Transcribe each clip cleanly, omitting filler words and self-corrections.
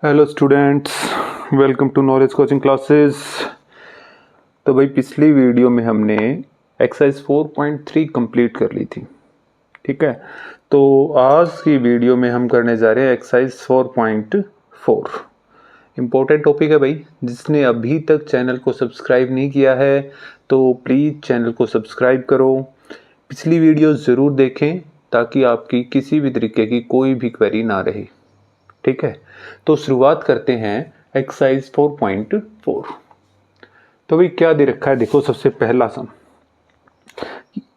Hello students, welcome to knowledge coaching classes. तो भाई पिछली वीडियो में हमने एक्सरसाइज 4.3 कंप्लीट कर ली थी, ठीक है। तो आज की वीडियो में हम करने जा रहे हैं एक्सरसाइज 4.4। इम्पोर्टेंट टॉपिक है भाई। जिसने अभी तक चैनल को सब्सक्राइब नहीं किया है तो प्लीज़ चैनल को सब्सक्राइब करो, पिछली वीडियो ज़रूर देखें ताकि आपकी किसी भी तरीके की कोई भी क्वेरी ना रहे, ठीक है। तो शुरुआत करते हैं एक्सरसाइज 4.4। तो भाई क्या दे रखा है, देखो सबसे पहला सम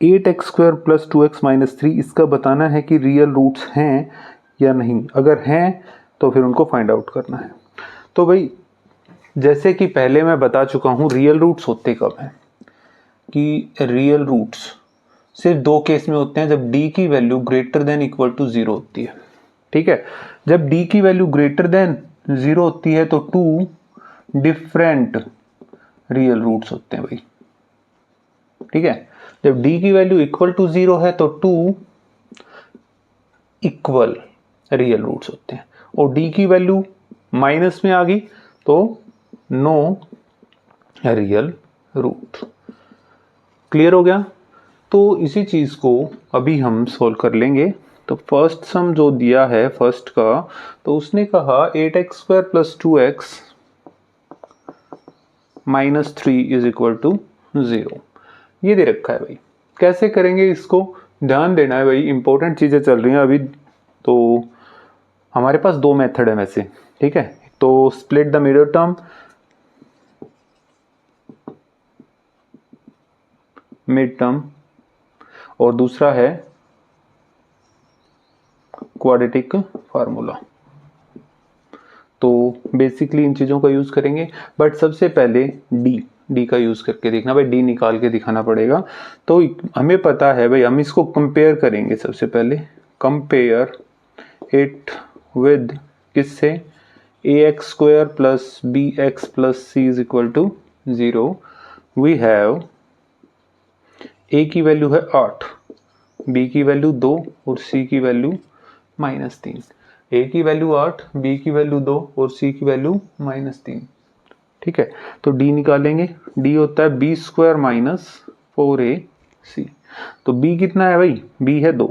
8x² प्लस 2x माइनस 3, इसका बताना है कि रियल रूट्स हैं या नहीं। अगर हैं तो फिर उनको फाइंड आउट करना है। तो भाई जैसे कि पहले मैं बता चुका हूं, रियल रूट्स होते कब हैं कि रियल रूट्स सिर्फ दो केस में होते हैं, जब d की value greater than equal to 0 होती है, ठीक है। जब d की वैल्यू ग्रेटर देन 0 होती है तो टू डिफरेंट रियल रूट्स होते हैं भाई, ठीक है। जब d की वैल्यू इक्वल टू 0 है तो टू इक्वल रियल रूट्स होते हैं, और d की वैल्यू माइनस में आ गई तो नो रियल रूट। क्लियर हो गया। तो इसी चीज को अभी हम सोल्व कर लेंगे। तो फर्स्ट सम जो दिया है फर्स्ट का, तो उसने कहा 8x² plus 2x minus 3 is equal to 0। ये दे रखा है भाई। कैसे करेंगे इसको, ध्यान देना है भाई, इंपॉर्टेंट चीजें चल रही हैं अभी। तो हमारे पास दो मेथड है वैसे, ठीक है। तो split the middle term, mid term, और दूसरा है क्वाड्रेटिक फार्मूला। तो बेसिकली इन चीज़ों का यूज़ करेंगे, बट सबसे पहले डी का यूज़ करके देखना भाई, डी निकाल के दिखाना पड़ेगा। तो हमें पता है भाई, हम इसको कंपेयर करेंगे। सबसे पहले कंपेयर इट विद किससे, ax² plus bx plus c is equal to 0। We have a की वैल्यू है 8, b की वैल्यू 2 और c की वैल्यू -3। a की वैल्यू 8, b की वैल्यू 2 और c की वैल्यू -3, ठीक है। तो d निकालेंगे, d होता है b² माइनस 4ac। तो b कितना है भाई, b है 2,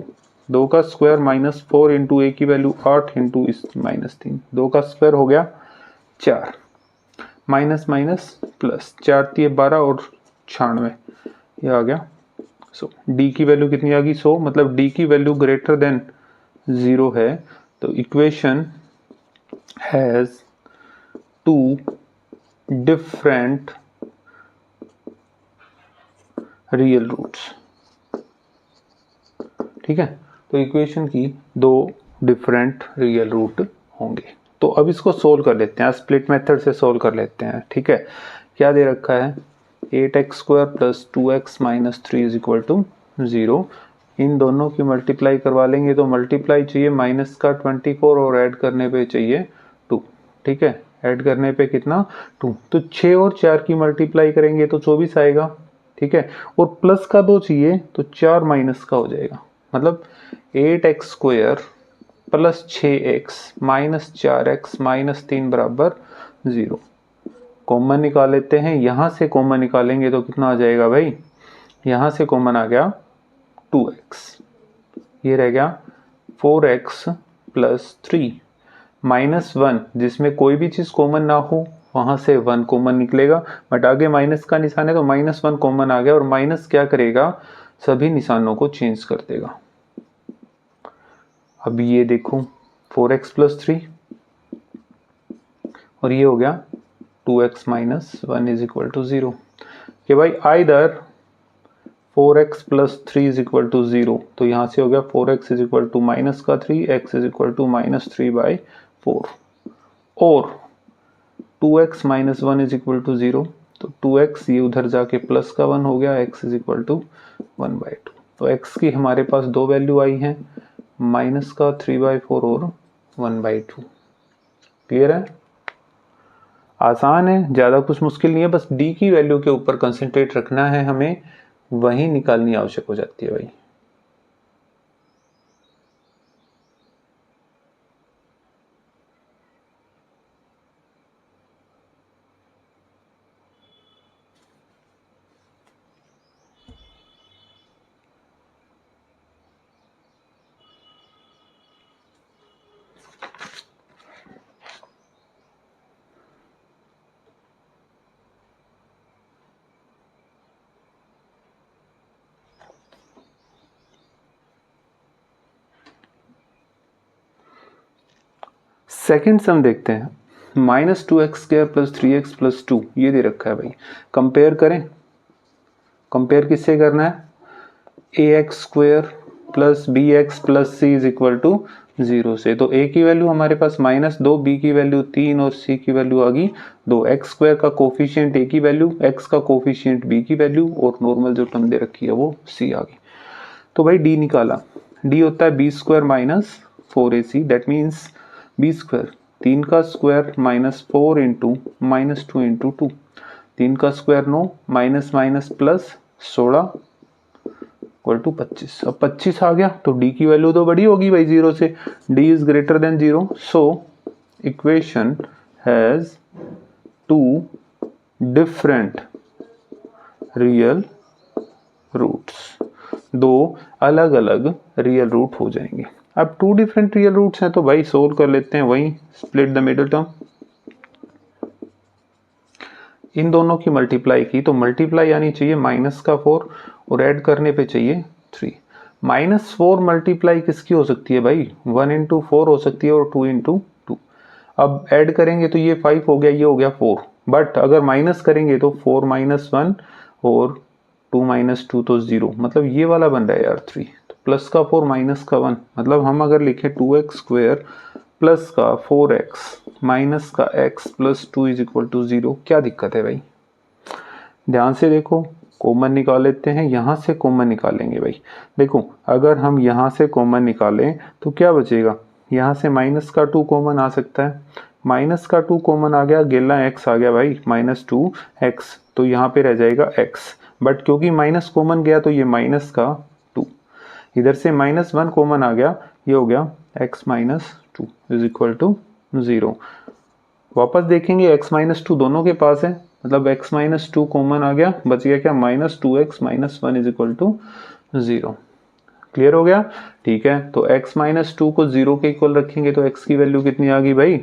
2 का स्क्वायर माइनस 4 इंटू ए की वैल्यू 8 इंटू इस -3, 2 का स्क्वायर हो गया 4, माइनस माइनस प्लस, 4 3 12 और 96, ये आ गया। सो d की वैल्यू कितनी आ गई 100, मतलब d की वैल्यू ग्रेटर देन 0 है। तो equation has two different real roots, ठीक है। तो इक्वेशन की दो डिफरेंट रियल रूट होंगे। तो अब इसको सोल्व कर लेते हैं, स्प्लिट मेथड से सोल्व कर लेते हैं, ठीक है। क्या दे रखा है, 8x² plus 2x minus 3 is equal to 0। इन दोनों की मल्टीप्लाई करवा लेंगे तो मल्टीप्लाई चाहिए माइनस का 24 और ऐड करने पे चाहिए 2, ठीक है। ऐड करने पे कितना 2, तो 6 और 4 की मल्टीप्लाई करेंगे तो 24 आएगा, ठीक है। और प्लस का 2 चाहिए तो 4 माइनस का हो जाएगा, मतलब 8x² plus 6x minus 4x minus 3 बराबर 0। कॉमन निकाल लेते हैं, यहां से कॉमन निकालेंगे तो कितना आ जाएगा भाई, यहां से कॉमन आ गया 2x, ये रह गया 4x प्लस 3 माइनस 1, जिसमें कोई भी चीज कॉमन ना हो वहां से 1 कॉमन निकलेगा, बट आगे माइनस का निशान है तो -1 कॉमन आ गया, और माइनस क्या करेगा, सभी निशानों को चेंज कर देगा। अब ये देखो 4x प्लस 3 और ये हो गया 2x minus 1 is equal to 0, कि भाई either 4x plus 3 is equal to 0, तो यहां से हो गया 4x is equal to minus का 3, x इज इक्वल टू -3/4, और 2x minus 1 is equal to 0, तो 2x ये उधर जाके प्लस का 1 हो गया, x इज इक्वल टू 1/2। तो x की हमारे पास दो वैल्यू आई हैं, माइनस का 3/4 और 1/2। क्लियर है, आसान है, ज़्यादा कुछ मुश्किल नहीं है, बस d की वैल्यू के ऊपर कंसंट्रेट रखना है हमें, वही निकालनी आवश्यक हो जाती है भाई। सेकेंड सम देखते हैं, -2x² + 3x + 2 ये दे रखा है भाई। कंपेयर करें, कंपेयर किससे करना है, ax² + bx + c = 0 से। तो a की वैल्यू हमारे पास -2, b की वैल्यू 3 और c की वैल्यू आ गई 2। x² का कोफिशिएंट a की वैल्यू, x का कोफिशिएंट b की वैल्यू और नॉर्मल जो टर्म दे रखी है वो c आ गई। तो भाई d निकाला, d होता है b² - 4ac, that means b², 3 का स्क्वायर -4 इंटू -2 इंटू 2, 3 का square 9, minus minus plus 16 equal to 25। अब 25 आ गया तो d की वैल्यू तो बड़ी होगी भाई 0 से, d is greater than 0, so equation has 2 different real roots, 2 अलग अलग रियल रूट हो जाएंगे। अब 2 डिफरेंट रियल रूट्स हैं तो भाई सोल्व कर लेते हैं, वहीं स्प्लिट द मिडिल टर्म। इन दोनों की मल्टीप्लाई की तो मल्टीप्लाई आनी चाहिए -4 और ऐड करने पे चाहिए 3। -4 मल्टीप्लाई किसकी हो सकती है भाई, 1 इंटू 4 हो सकती है और 2 इंटू 2। अब ऐड करेंगे तो ये 5 हो गया, ये हो गया 4, बट अगर माइनस करेंगे तो 4 - 1 और 2 - 2 तो 0, मतलब ये वाला बन रहा है यार 3। तो प्लस का 4 माइनस का 1, मतलब हम अगर लिखें 2x² प्लस का 4x माइनस का x + 2 = 0, क्या दिक्कत है भाई। ध्यान से देखो, कॉमन निकाल लेते हैं, यहाँ से कॉमन निकालेंगे भाई। देखो अगर हम यहाँ से कॉमन निकालें तो क्या बचेगा, यहाँ से माइनस का 2 कॉमन आ सकता है, माइनस का 2 कॉमन आ गया, गेला x आ गया भाई -2x, तो यहाँ पे रह जाएगा x, बट क्योंकि माइनस कॉमन गया तो ये माइनस का 2, इधर से -1 कॉमन आ गया, ये हो गया x - 2 = 0। वापस देखेंगे x - 2 दोनों के पास है, मतलब x - 2 कॉमन आ गया, बच गया क्या -2x - 1 = 0। क्लियर हो गया, ठीक है। तो x - 2 को 0 के इक्वल रखेंगे तो x की वैल्यू कितनी आ गई भाई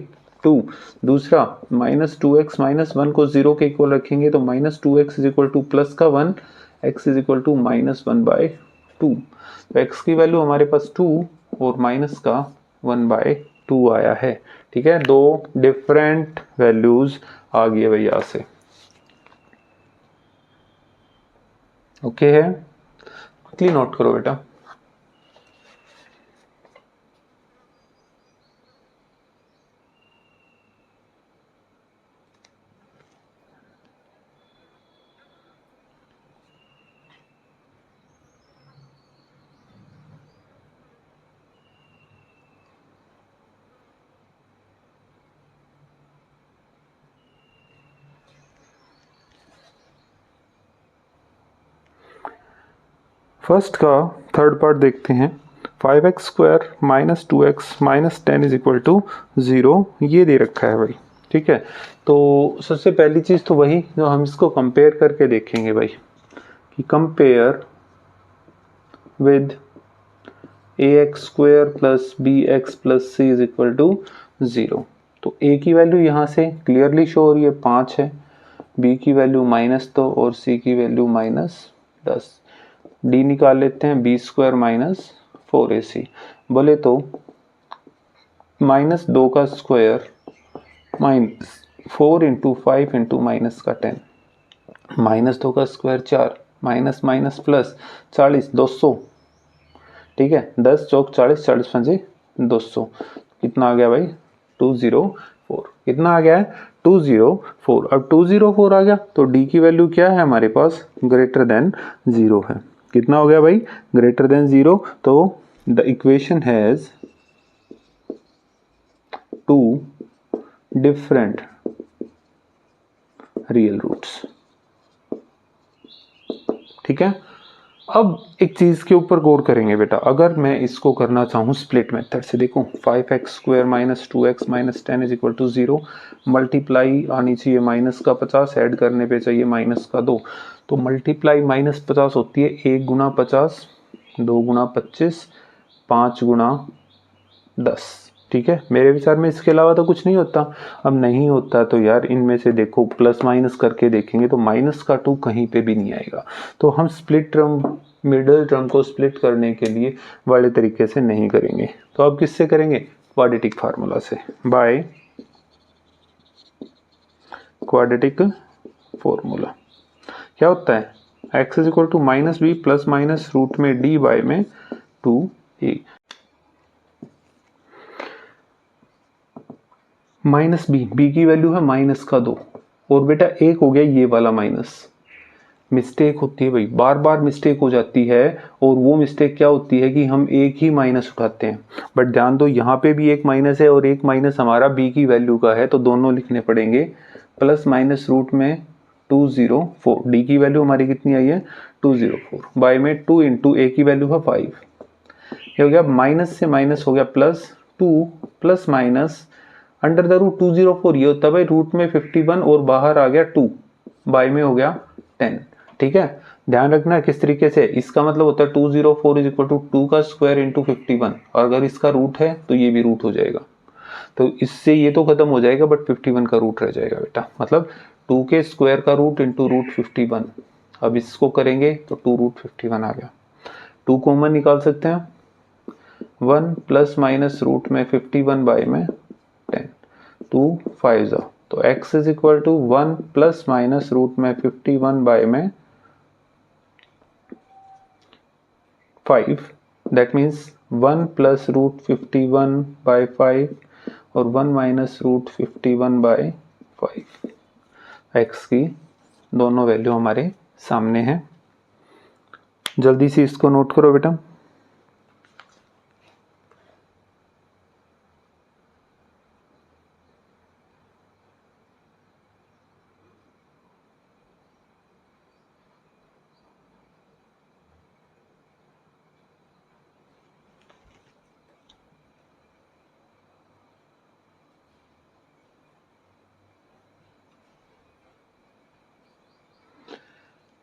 2। दूसरा -2x - 1 को 0 के इक्वल रखेंगे तो -2x = प्लस का 1, x = -1/2। तो x की वैल्यू हमारे पास 2 और माइनस का 1/2 आया है, ठीक है। 2 डिफरेंट वैल्यूज आ गई है भाई यहाँ से, ओके है। क्विकली नोट करो बेटा। फर्स्ट का थर्ड पार्ट देखते हैं, 5x² - 2x - 10 = 0 ये दे रखा है भाई, ठीक है। तो सबसे पहली चीज़ तो वही जो हम इसको कंपेयर करके देखेंगे भाई, कि compare with ax² + bx + c = 0। तो a की वैल्यू यहाँ से क्लियरली शो हो रही है 5 है, b की वैल्यू -2 और c की वैल्यू -10। d निकाल लेते हैं, b² - 4ac, बोले तो -2 का स्क्वायर -4 इंटू 5 इंटू -10, -2 का स्क्वायर 4, माइनस माइनस प्लस 40 200, ठीक है। 10 चौक 40, 40 पंजे 200, कितना आ गया भाई 204, कितना आ गया है 204। अब 204 आ गया तो d की वैल्यू क्या है हमारे पास, ग्रेटर देन 0 है। कितना हो गया भाई, ग्रेटर देन 0, तो the equation has 2 different real roots, ठीक है। अब एक चीज के ऊपर गौर करेंगे बेटा, अगर मैं इसको करना चाहूँ स्प्लिट मेथड से, देखो 5x² - 2x - 10 = 0, मल्टीप्लाई आनी चाहिए -50, ऐड करने पे चाहिए -2, तो मल्टीप्लाई -50 होती है 1 × 50, 2 × 25, 5 × 10, ठीक है। मेरे विचार में इसके अलावा तो कुछ नहीं होता। अब नहीं होता तो यार इनमें से देखो प्लस माइनस करके देखेंगे तो -2 कहीं पे भी नहीं आएगा, तो हम स्प्लिट टर्म मिडिल टर्म को स्प्लिट करने के लिए वाले तरीके से नहीं करेंगे, तो अब किससे करेंगे, क्वाड्रेटिक फार्मूला से, बाय क्वाड्रेटिक फॉर्मूला। क्या होता है, x is equal to minus B plus minus root में डी बाय में 2a। माइनस बी की वैल्यू है माइनस का 2, और बेटा एक हो गया ये वाला माइनस। मिस्टेक होती है भाई, बार बार मिस्टेक हो जाती है, और वो मिस्टेक क्या होती है कि हम एक ही माइनस उठाते हैं। बट ध्यान दो, यहाँ पे भी एक माइनस है और एक माइनस हमारा बी की वैल्यू का है, तो दोनों लिखने पड़ेंगे। प्लस माइनस रूट में 204, डी की वैल्यू हमारी कितनी आई है 204, बाय में 2 इंटू ए की वैल्यू है 5। ये हो गया माइनस से माइनस हो गया plus 2 plus minus under the root 204, ये होता है भाई रूट में 51 और बाहर आ गया 2, बाय में हो गया 10। ठीक है, ध्यान रखना किस तरीके से, इसका मतलब होता है 204 इज इक्वल टू 2 का स्क्वायर इंटू 51, और अगर इसका रूट है तो ये भी रूट हो जाएगा, तो इससे ये तो खत्म हो जाएगा, बट 51 का रूट रह जाएगा बेटा, मतलब 2 के स्क्वायर का रूट इंटू रूट 51। अब इसको करेंगे तो 2 रूट 51 आ गया, 2 कॉमन निकाल सकते हैं, 1 प्लस माइनस रूट में 51 बाय में 10, 2 5 जा, तो x is equal to 1 plus minus root में 51 बाय में 5, that means 1 plus root 51 by 5 और 1 माइनस रूट 51 बाय 5। x की दोनों वैल्यू हमारे सामने हैं, जल्दी से इसको नोट करो बेटा।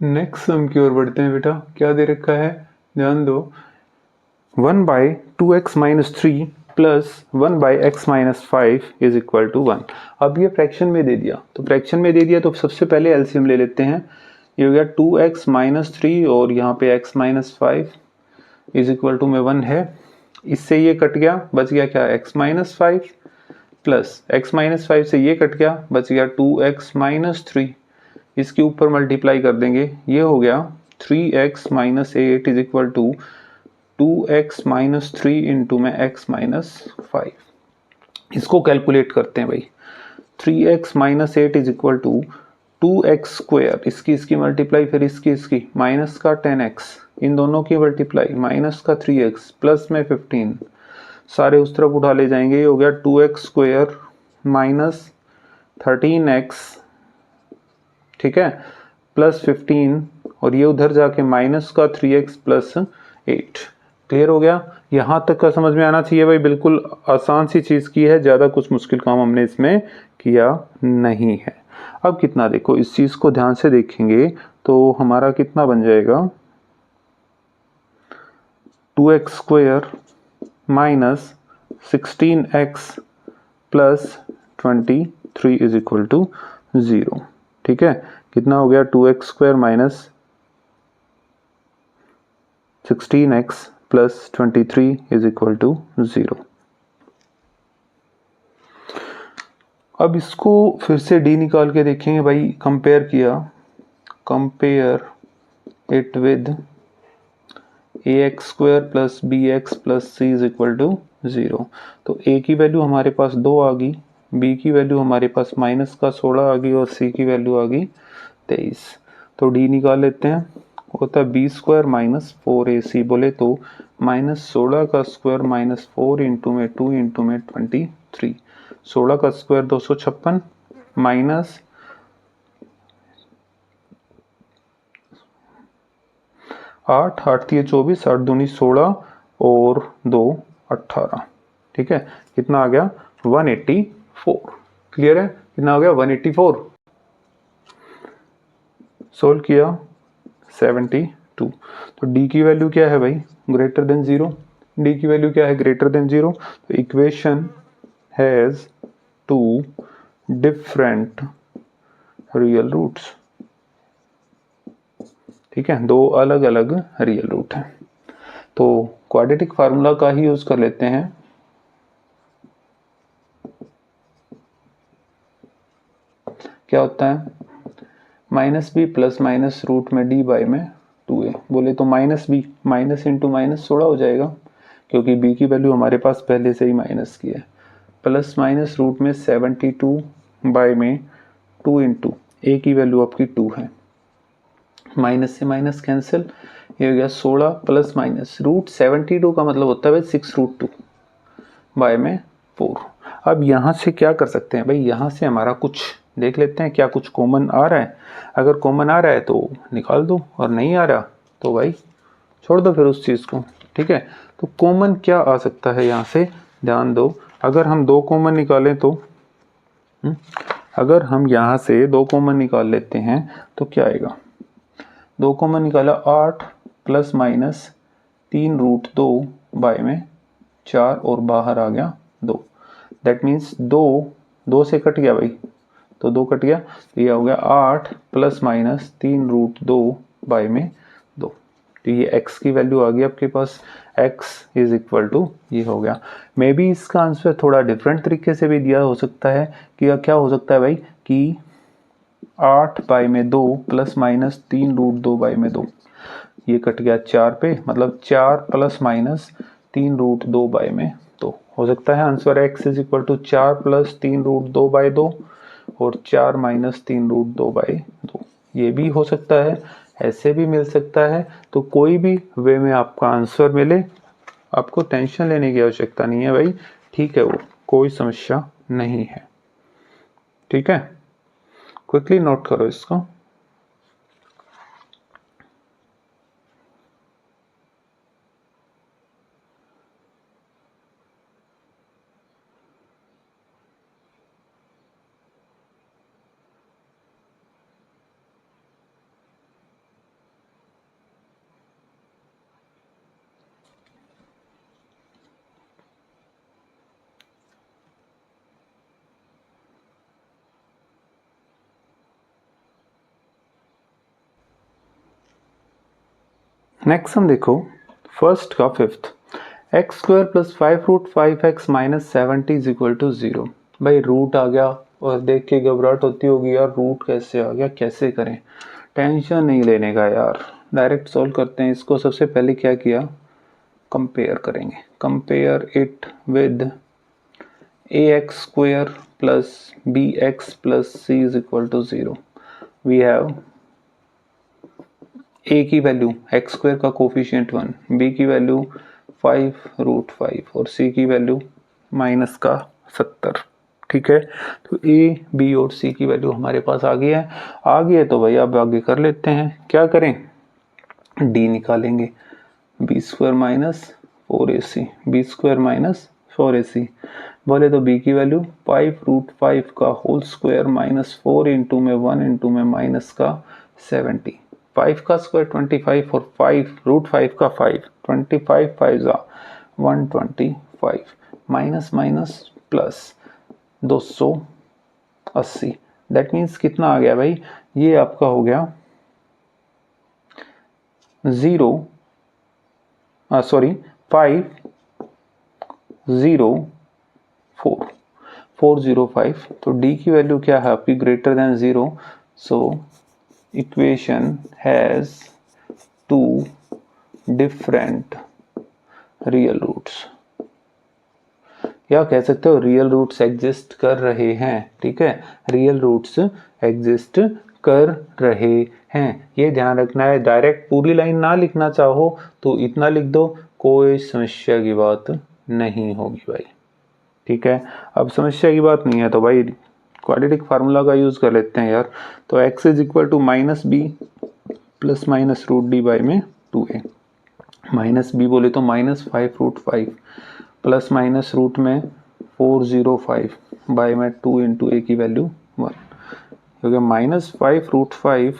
नेक्स्ट सम की ओर बढ़ते हैं बेटा, क्या दे रखा है, ध्यान दो, 1 by 2x minus 3 plus 1 by x minus 5 is equal to 1। अब ये फ्रैक्शन में दे दिया, तो फ्रैक्शन में दे दिया तो सबसे पहले एलसीएम ले लेते हैं। ये हो गया 2x माइनस 3 और यहाँ पे x minus 5 is equal to में 1 है, इससे ये कट गया, बच गया क्या x minus 5 plus x minus 5 से ये कट गया, बच गया 2x माइनस 3, इसके ऊपर मल्टीप्लाई कर देंगे, ये हो गया 3x minus 8 is equal to 2x minus 3 into में x माइनस 5। इसको कैलकुलेट करते हैं भाई, 3x minus 8 is equal to 2x square, इसकी मल्टीप्लाई, फिर इसकी माइनस का 10x, इन दोनों की मल्टीप्लाई, माइनस का 3x प्लस में 15, सारे उस तरफ उठा ले जाएंगे, ये हो गया 2x स्क्वायर माइनस 13x, ठीक है, प्लस 15, और ये उधर जाके माइनस का 3x प्लस 8। क्लियर हो गया, यहां तक का समझ में आना चाहिए भाई, बिल्कुल आसान सी चीज की है, ज्यादा कुछ मुश्किल काम हमने इसमें किया नहीं है। अब कितना देखो, इस चीज को ध्यान से देखेंगे तो हमारा कितना बन जाएगा, 2x square minus 16x plus 23 is equal to 0। ठीक है, कितना हो गया, 2x square minus 16x plus 23 is equal to 0। अब इसको फिर से d निकाल के देखेंगे भाई, कंपेयर किया, compare it with ax square plus bx plus c is equal to 0। तो a की वैल्यू हमारे पास 2 आ गई, b की वैल्यू हमारे पास माइनस का 16 आ गई, और c की वैल्यू आ गई 23। तो d निकाल लेते हैं, होता है बी स्क्वायर माइनस 4ac, बोले तो माइनस 16 का स्क्वायर माइनस 4 इंटू में 2 इंटू में 23, 16 का स्क्वायर 256 माइनस 8 8 3 24, 8 दूनी 16 और 2 18। ठीक है, कितना आ गया 184। क्लियर है, कितना हो गया 184। सोल्व किया 72। तो d की वैल्यू क्या है भाई, ग्रेटर देन 0, d की वैल्यू क्या है ग्रेटर देन 0। तो equation has 2 different real roots. ठीक है, 2 अलग अलग रियल रूट हैं, तो क्वाड्रेटिक फार्मूला का ही यूज कर लेते हैं। क्या होता है minus B plus minus root में डी बाई में 2a। बोले तो minus B, minus into minus थोड़ा हो जाएगा क्योंकि b की वैल्यू हमारे पास पहले से ही माइनस की है, प्लस माइनस रूट में 72 बाई में 2 इंटू ए की वैल्यू आपकी 2 है, माइनस से माइनस कैंसिल, ये हो गया 16 प्लस माइनस रूट 72 का मतलब होता है भाई 6√2 बाय में 4। अब यहाँ से क्या कर सकते हैं भाई, यहाँ से हमारा कुछ देख लेते हैं क्या कुछ कॉमन आ रहा है। अगर कॉमन आ रहा है तो निकाल दो और नहीं आ रहा तो भाई छोड़ दो फिर उस चीज़ को, ठीक है। तो कॉमन क्या आ सकता है यहाँ से, ध्यान दो। अगर हम 2 कॉमन निकालें तो अगर हम यहाँ से 2 कॉमन निकाल लेते हैं तो क्या आएगा, 2 कॉमन निकाला 8 प्लस माइनस 3√2 बाय में 4 और बाहर आ गया 2। दैट मीन्स 2 से कट गया भाई, तो 2 कट गया तो ये हो गया 8 प्लस माइनस 3√2 बाय में 2। तो ये x की वैल्यू आ गई आपके पास, x इज इक्वल टू ये हो गया। मे बी इसका आंसर थोड़ा डिफरेंट तरीके से भी दिया हो सकता है कि क्या हो सकता है भाई कि 8 बाई में 2 प्लस माइनस 3√2 बाई में 2, ये कट गया 4 पे, मतलब 4 प्लस माइनस 3√2 बाई में 2 हो सकता है answer x is equal to 4 plus 3√2 by 2 और 4 माइनस 3√2 बाई 2, ये भी हो सकता है, ऐसे भी मिल सकता है। तो कोई भी वे में आपका आंसर मिले आपको टेंशन लेने की आवश्यकता नहीं है भाई, ठीक है, वो कोई समस्या नहीं है, ठीक है। क्विकली नोट करो इसको। नेक्स्ट हम देखो फर्स्ट का fifth, X square plus 5√5x minus 70 is equal to 0। भाई रूट आ गया और देख के घबराहट होती होगी यार, रूट कैसे आ गया, कैसे करें। टेंशन नहीं लेने का यार, डायरेक्ट सॉल्व करते हैं इसको। सबसे पहले क्या किया, कंपेयर करेंगे, compare it with ax square plus bx plus c is equal to 0। We have a की वैल्यू एक्स स्क्वायर का कोफिशिएंट 1, b की वैल्यू 5√5 और c की वैल्यू माइनस का 70, ठीक है। तो a b और c की वैल्यू हमारे पास आ गई है, तो भाई अब आगे कर लेते हैं। क्या करें, d निकालेंगे, b square minus 4ac, b square minus 4ac। बोले तो b की वैल्यू 5√5 का होल स्क्वायर माइनस 4 इंटू में 1 इंटू में माइनस का 70, 5 का स्क्वायर 25 और 5√5 का 5, 25 5 125 minus minus plus 280। That means कितना आ गया भाई, ये आपका हो गया 405। तो d की वैल्यू क्या है आपकी, greater than 0। So equation has 2 different real roots, या कह सकते हो रियल रूट्स एग्जिस्ट कर रहे हैं, ठीक है, रियल रूट्स एग्जिस्ट कर रहे हैं, ये ध्यान रखना है। डायरेक्ट पूरी लाइन ना लिखना चाहो तो इतना लिख दो, कोई समस्या की बात नहीं होगी भाई, ठीक है। अब समस्या की बात नहीं है तो भाई क्वाड्रेटिक फार्मूला का यूज कर लेते हैं यार। तो x is equal to minus B plus minus root D by में 2a, माइनस बी बोले तो माइनस 5√5 प्लस माइनस रूट में 405 बाई में 2 इंटू ए की वैल्यू 1, हो गया माइनस 5√5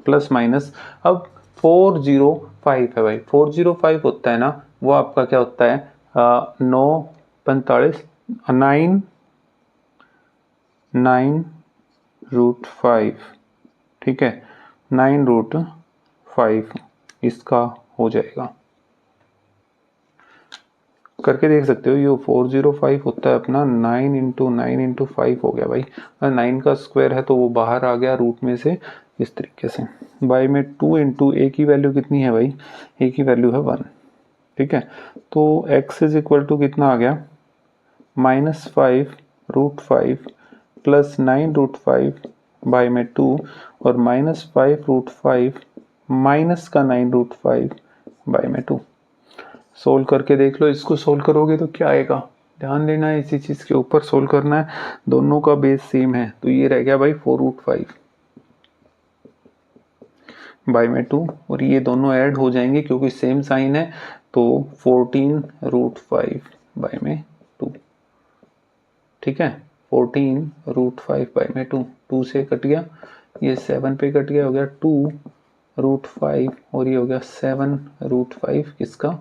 प्लस माइनस, अब 405 है भाई, 405 होता है ना, वो आपका क्या होता है 9 9√5, ठीक है, 9√5 इसका हो जाएगा। करके देख सकते हो। ये 405 होता है अपना 9 इंटू 5 हो गया भाई। 9 का स्क्वायर है तो वो बाहर आ गया रूट में से इस तरीके से। बाई में 2 इंटू ए की वैल्यू कितनी है भाई, ए की वैल्यू है 1, ठीक है। तो x इज इक्वल टू कितना आ गया, -5√5 प्लस 9√5 बाई में 2 और -5√5 माइनस का 9√5 बाई में 2। सोल्व करके देख लो, इसको सोल्व करोगे तो क्या आएगा, ध्यान देना है इसी चीज़ के ऊपर सोल्व करना है, दोनों का बेस सेम है। तो ये रह गया भाई 4√5 बाई में 2 और ये दोनों ऐड हो जाएंगे क्योंकि सेम साइन है, तो 14√5 बाई में 2, ठीक है। 14√5 बाई में 2, 2 से कट गया, ये 7 पे कट गया, हो गया 2√5 और ये हो गया 7√5 किसका,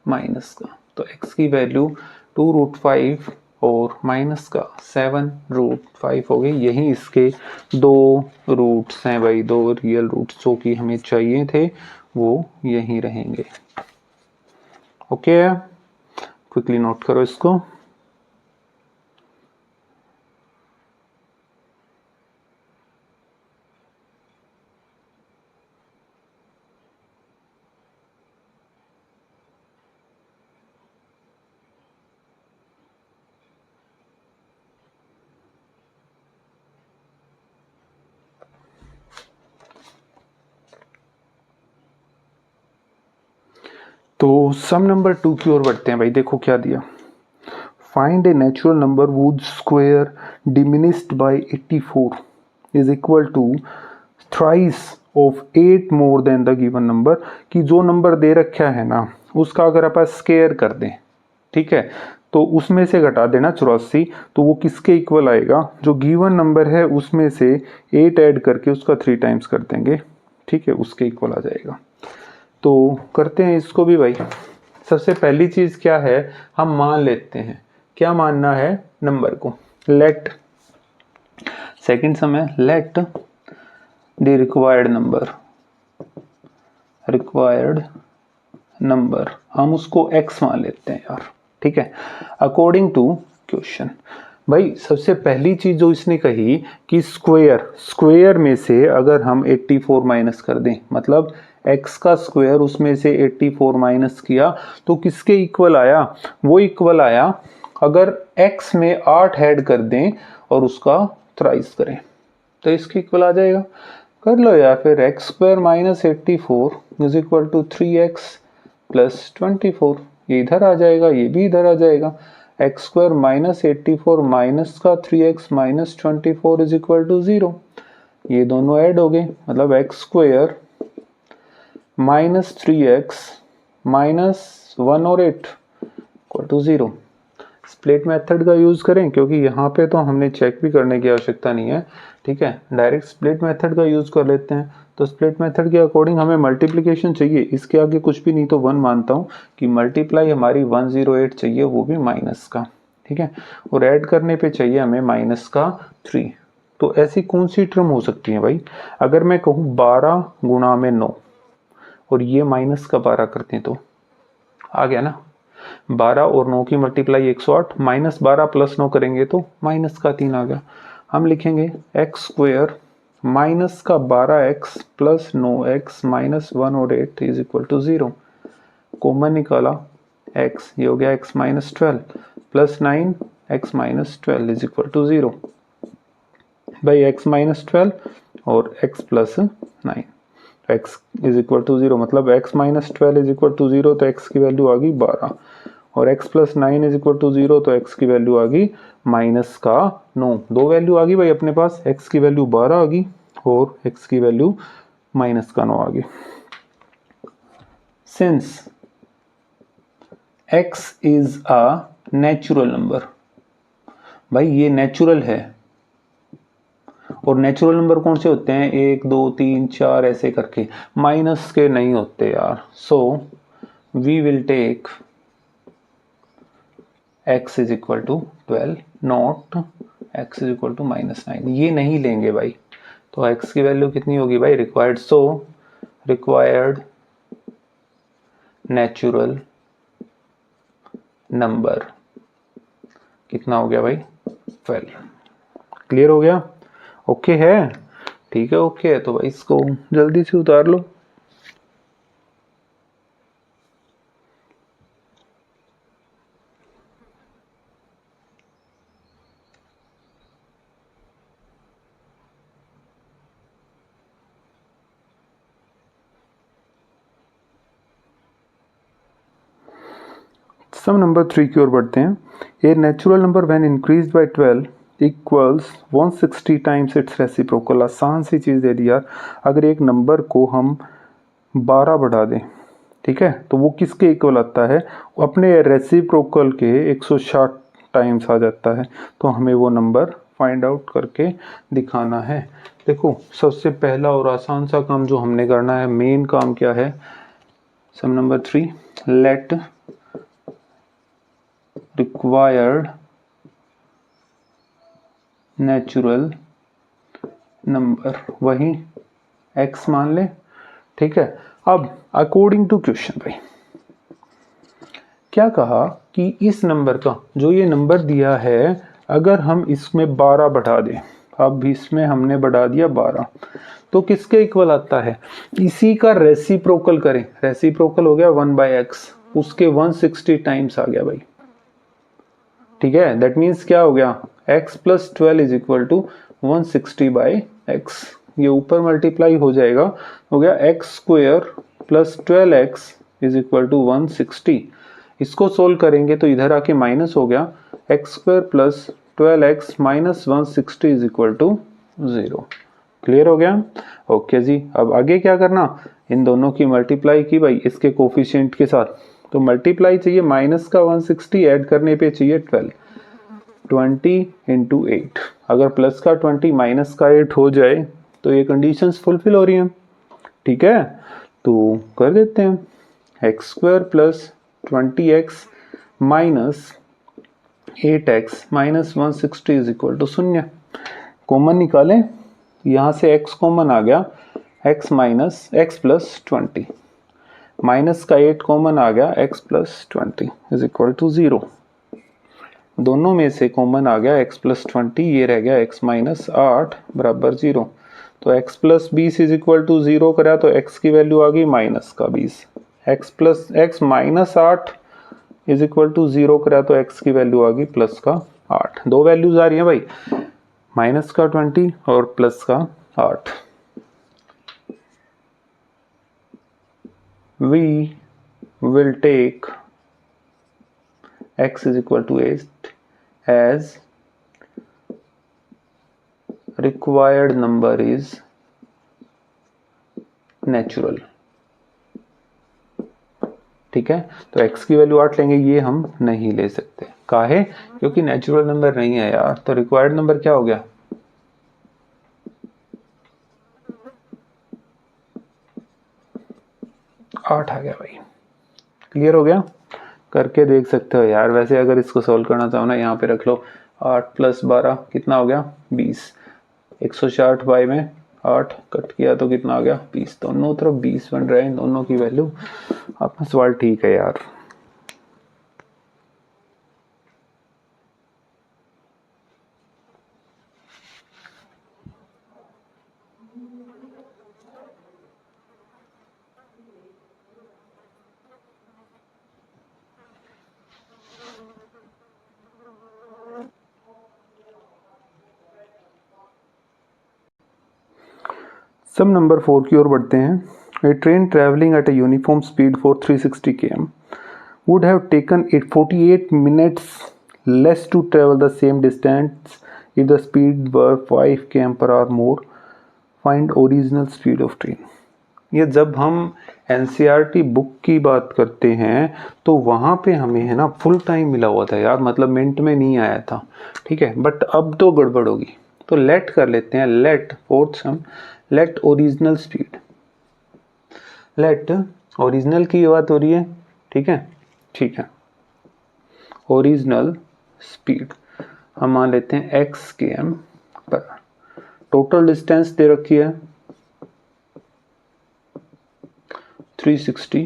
माइनस का। तो x की वैल्यू 2√5 और माइनस का 7√5 हो गई। यही इसके दो रूट्स हैं भाई, दो रियल रूट्स जो कि हमें चाहिए थे वो यही रहेंगे। ओके, क्विकली नोट करो इसको। तो सम नंबर 2 की ओर बढ़ते हैं भाई। देखो क्या दिया, find a natural number would square diminished by 84 is equal to thrice of 8 more than the given number. कि जो नंबर दे रखा है ना उसका अगर आप स्क्वायर कर दें, ठीक है, तो उसमें से घटा देना 84, तो वो किसके इक्वल आएगा, जो गिवन नंबर है उसमें से 8 ऐड करके उसका 3 टाइम्स कर देंगे, ठीक है, उसके इक्वल आ जाएगा। तो करते हैं इसको भी भाई। सबसे पहली चीज क्या है, हम मान लेते हैं, क्या मानना है, नंबर को। लेट, सेकंड सम है, लेट द रिक्वायर्ड नंबर, हम उसको x मान लेते हैं यार, ठीक है, अकॉर्डिंग टू क्वेश्चन। भाई सबसे पहली चीज जो इसने कही कि स्क्वायर में से अगर हम 84 माइनस कर दें, मतलब x का स्क्वायर उसमें से 84 माइनस किया तो किसके इक्वल आया, वो इक्वल आया अगर x में 8 ऐड कर दें और उसका थ्राइस करें तो इसके इक्वल आ जाएगा। कर लो यार, फिर X square minus 84 is equal to 3x plus 24, ये इधर आ जाएगा, ये भी इधर आ जाएगा। एक्स स्क्वायर माइनस 84 माइनस का 3x minus 24 is equal to 0, ये दोनों ऐड हो गए, मतलब x square minus 3x minus 1 और 8 इक्वल टू 0। स्प्लिट मेथड का यूज करें क्योंकि यहाँ पे तो हमने चेक भी करने की आवश्यकता नहीं है, ठीक है, डायरेक्ट स्प्लिट मेथड का यूज कर लेते हैं। तो स्प्लिट मेथड के अकॉर्डिंग हमें मल्टीप्लिकेशन चाहिए, इसके आगे कुछ भी नहीं तो 1 मानता हूँ कि मल्टीप्लाई हमारी 108 चाहिए, वो भी माइनस का, ठीक है, और ऐड करने पे चाहिए हमें माइनस का 3। तो ऐसी कौन सी टर्म हो सकती है भाई, अगर मैं कहूँ 12 गुणा में 9 और ये माइनस का 12 करते हैं तो आ गया ना, 12 और 9 की मल्टीप्लाई 108, माइनस 12 प्लस 9 करेंगे तो माइनस का 3 आ गया। हम लिखेंगे एक्स स्क्वायर माइनस का 12x प्लस 9x माइनस 1 और 8 इज इक्वल टू 0। कॉमन निकाला x, ये हो गया x minus 12 plus 9 x minus 12 is equal to 0 by x minus 12 और x plus 9, x is equal to 0, मतलब x minus 12 is equal to 0, तो x की value आ गई 12 और x plus 9 is equal to 0, तो x की वैल्यू आ गई माइनस का 9। दो वैल्यू आ गई भाई अपने पास, x की वैल्यू 12 आ गई और x की वैल्यू माइनस का 9 आ गई। Since x is a natural number, भाई ये नेचुरल है, और नेचुरल नंबर कौन से होते हैं, 1 2 3 4 ऐसे करके, माइनस के नहीं होते यार। So we will take x is equal to 12, not x is equal to minus 9, ये नहीं लेंगे भाई। तो x की वैल्यू कितनी होगी भाई, required, so required natural number कितना हो गया भाई 12। क्लियर हो गया? ओके है? ठीक है, ओके है तो भाई इसको जल्दी से उतार लो। सम नंबर 3 की ओर बढ़ते हैं। ए natural number when increase by 12 equals 160 times it's reciprocal. आसान सी चीज़ दे दी यार। अगर एक नंबर को हम 12 बढ़ा दें, ठीक है, तो वो किसके इक्वल आता है? अपने रेसिप्रोकल के 160 टाइम्स आ जाता है। तो हमें वो नंबर फाइंड आउट करके दिखाना है। देखो, सबसे पहला और आसान सा काम जो हमने करना है, मेन काम क्या है? Sum number 3, let required natural number वही x मान ले, ठीक है। अब अकॉर्डिंग टू क्वेश्चन भाई क्या कहा कि इस नंबर का जो ये नंबर दिया है, अगर हम इसमें 12 बढ़ा दें, अब इसमें हमने बढ़ा दिया 12, तो किसके इक्वल आता है? इसी का रेसिप्रोकल करें, रेसिप्रोकल हो गया 1/x, उसके 160 टाइम्स आ गया भाई, ठीक है। दैट मीन्स क्या हो गया? x plus 12 is equal to 160/x। ये ऊपर मल्टीप्लाई हो जाएगा, हो गया x square plus 12x is equal to 160। इसको सोल्व करेंगे तो इधर आके माइनस हो गया, x square plus 12x minus 160 is equal to 0। Clear हो गया? ओके जी। अब आगे क्या करना? इन दोनों की मल्टीप्लाई की भाई इसके कोफिशिएंट के साथ, तो मल्टीप्लाई चाहिए माइनस का 160, ऐड करने पे चाहिए 12, 20 इंटू 8। अगर प्लस का 20 माइनस का 8 हो जाए तो ये कंडीशंस फुलफिल हो रही हैं, ठीक है। तो कर देते हैं X square plus 20x minus 8x minus 160 is equal to 0। Common निकालें, यहाँ से x कॉमन आ गया, x minus x plus 20, minus का 8 कॉमन आ गया, x plus 20 is equal to 0। दोनों में से कॉमन आ गया x प्लस 20, ये रह गया x माइनस 8 बराबर 0। तो x plus 20 is equal to 0 करा तो x की वैल्यू आ गई माइनस का 20, x minus 8 is equal to 0 करा तो x की वैल्यू आ गई प्लस का 8। दो वैल्यूज आ रही हैं भाई, माइनस का 20 और प्लस का 8। we will take x is equal to 8 as required number is natural, ठीक है। तो x की वैल्यू 8 लेंगे, ये हम नहीं ले सकते, काहे? क्योंकि नेचुरल नंबर नहीं है यार। तो रिक्वायर्ड नंबर क्या हो गया? 8 आ गया भाई। क्लियर हो गया? करके देख सकते हो यार। वैसे अगर इसको सोल्व करना चाहो ना, यहाँ पे रख लो 8 प्लस 12 कितना हो गया? 20। 160 बाई में 8 कट किया तो कितना आ गया? 20। दोनों तरफ 20 बन रहे हैं, दोनों की वैल्यू। आपका सवाल ठीक है यार। सम नंबर 4 की ओर बढ़ते हैं। A train travelling at a uniform speed for 360 km would have taken it 48 minutes less to travel the same distance if the speed were 5 km per hour more. Find original speed of train. ये जब हम NCERT book की बात करते हैं तो वहाँ पे हमें है ना फुल टाइम मिला हुआ था यार, मतलब मिनट में नहीं आया था, ठीक है। बट अब तो गड़बड़ होगी, तो लेट कर लेते हैं, let fourth sum, let original speed, let original की बात हो रही है, ठीक है, ठीक है। ओरिजिनल स्पीड हम मान लेते हैं x km पर। टोटल डिस्टेंस दे रखी है 360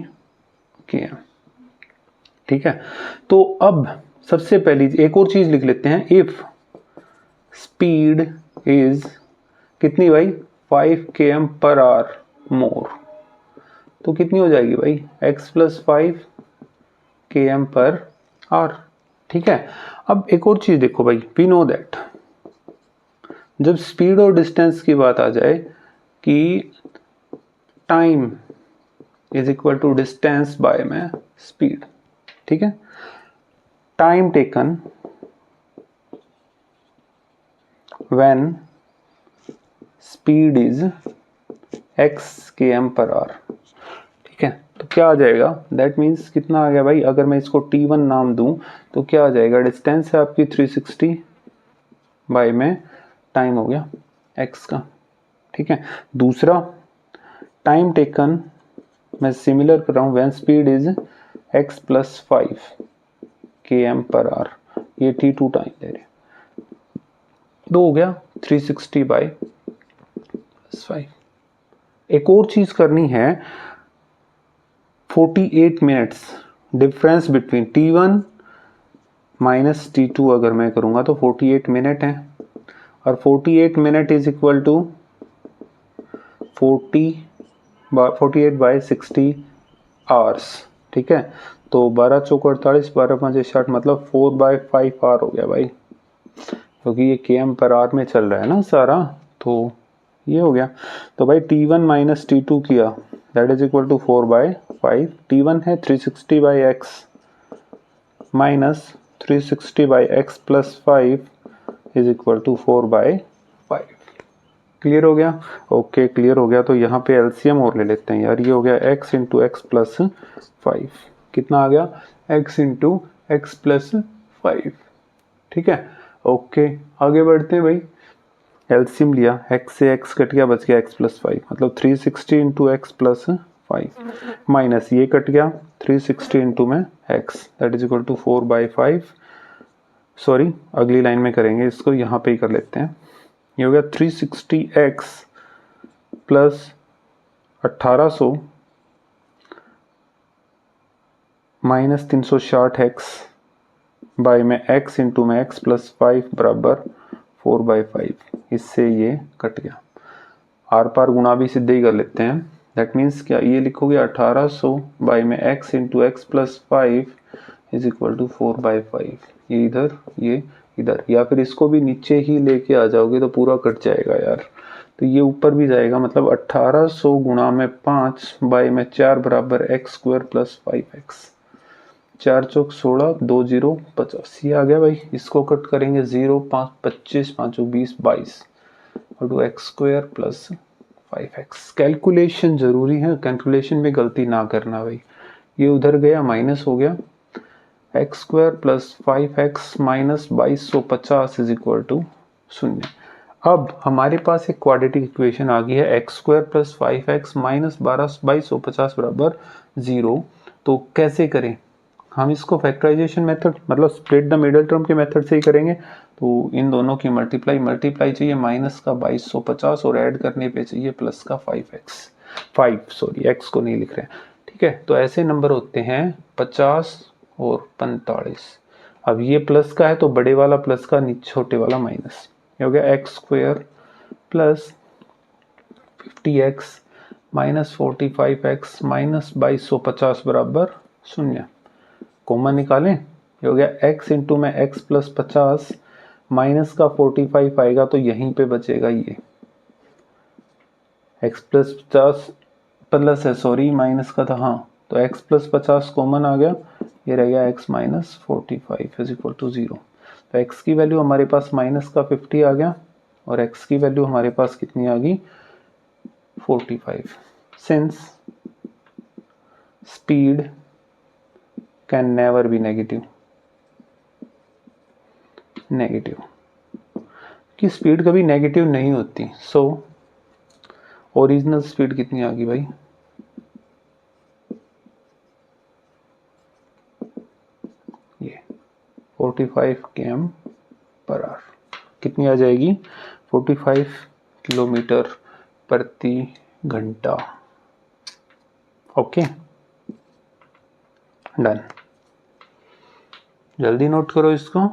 km, ठीक है, तो अब सबसे पहली एक और चीज लिख लेते हैं, इफ स्पीड इज कितनी भाई 5 km/h मोर, तो कितनी हो जाएगी भाई x + 5 km/h। ठीक है, अब एक और चीज देखो भाई, वी नो दैट जब स्पीड और डिस्टेंस की बात आ जाए कि time is equal to distance by में स्पीड। ठीक है, time taken when speed is x km/h। ठीक है, तो क्या आ जाएगा, दैट मीन्स कितना आ गया भाई, अगर मैं इसको t1 नाम दूं तो क्या आ जाएगा, डिस्टेंस है आपकी 360 बाय में टाइम हो गया x का। ठीक है, दूसरा टाइम टेकन मैं सिमिलर कर रहा हूं, when speed is x + 5 km/h, ये t2 टाइम ले रहे, दो हो गया 360 बाय 5। एक और चीज करनी है, 48 minutes difference between t1 minus t2 अगर मैं करूंगा तो 48 मिनट है, और 48 minute is equal to 48 by 60 hours. ठीक है, तो 12 चौक 48, 12 5 60, मतलब 4/5 आवर हो गया भाई, क्योंकि ये km/h में चल रहा है ना सारा, तो ये हो गया। तो भाई t1 माइनस t2 किया, that is equal to 4/5। t1 है 360 by x minus 360 by x + 5 is equal to 4/5। Clear हो गया? ओके, क्लियर हो गया। तो यहाँ पे एलसीएम और ले लेते हैं यार, ये हो गया x इंटू एक्स प्लस 5, कितना आ गया x इंटू एक्स प्लस 5। ठीक है, ओके, आगे बढ़ते हैं भाई। एलसीएम लिया, x से x कट गया, बच गया x + 5, मतलब 360 इंटू एक्स प्लस 5 माइनस ये कट गया 360 इंटू में x, that is equal to 4/5। Sorry, अगली लाइन में करेंगे इसको, यहाँ पे ही कर लेते हैं। ये हो गया 360x plus 1800 minus 360x by में x इंटू में x + 5 बराबर 4/5। इससे ये कट गया, आर पार गुणा भी सीधे ही कर लेते हैं। दैट मीन्स क्या, ये लिखोगे 1800 बाय में x into x plus 5 is equal to 4/5। ये इधर, ये इधर, या फिर इसको भी नीचे ही लेके आ जाओगे तो पूरा कट जाएगा यार, तो ये ऊपर भी जाएगा, मतलब 1800 गुणा में 5 बाय में 4 बराबर x² प्लस 5x। 4 चौक 16, 2 0 50, ये आ गया भाई। इसको कट करेंगे 0 5 25, 5 20 22 और to x² plus 5x। Calculation जरूरी है, कैलकुलेशन में गलती ना करना भाई। ये उधर गया, माइनस हो गया, x² plus 5x minus 2250 is equal to 0। अब हमारे पास एक क्वाड्रेटिक इक्वेशन आ गई है, x² प्लस 5x माइनस 2250 बराबर 0। तो कैसे करें हम इसको, फैक्टराइजेशन मेथड, मतलब स्प्लिट द मिडल टर्म के मेथड से ही करेंगे। तो इन दोनों की मल्टीप्लाई चाहिए, माइनस का 2250 और ऐड करने पे चाहिए प्लस का 5x, सॉरी x को नहीं लिख रहे हैं। ठीक है, तो ऐसे नंबर होते हैं 50 और 45। अब ये प्लस का है तो बड़े वाला प्लस का, छोटे वाला माइनस। ये हो गया x² plus 50x minus 45x minus 2250 बराबर 0। कॉमन निकालें, ये हो गया x इंटू में x प्लस 50 माइनस का 45 आएगा, तो यहीं पे बचेगा ये x प्लस 50 प्लस है, सॉरी माइनस का था, हाँ, तो x प्लस 50 कॉमन आ गया, ये रह गया x minus 45 is equal to 0। तो x की वैल्यू हमारे पास माइनस का 50 आ गया और x की वैल्यू हमारे पास कितनी आ गई 45। Since speed can never be negative कि स्पीड कभी नेगेटिव नहीं होती। सो ओरिजिनल स्पीड कितनी आ गई भाई, ये 45 km/h। कितनी आ जाएगी 45 किलोमीटर प्रति घंटा। Okay, done. जल्दी नोट करो इसको।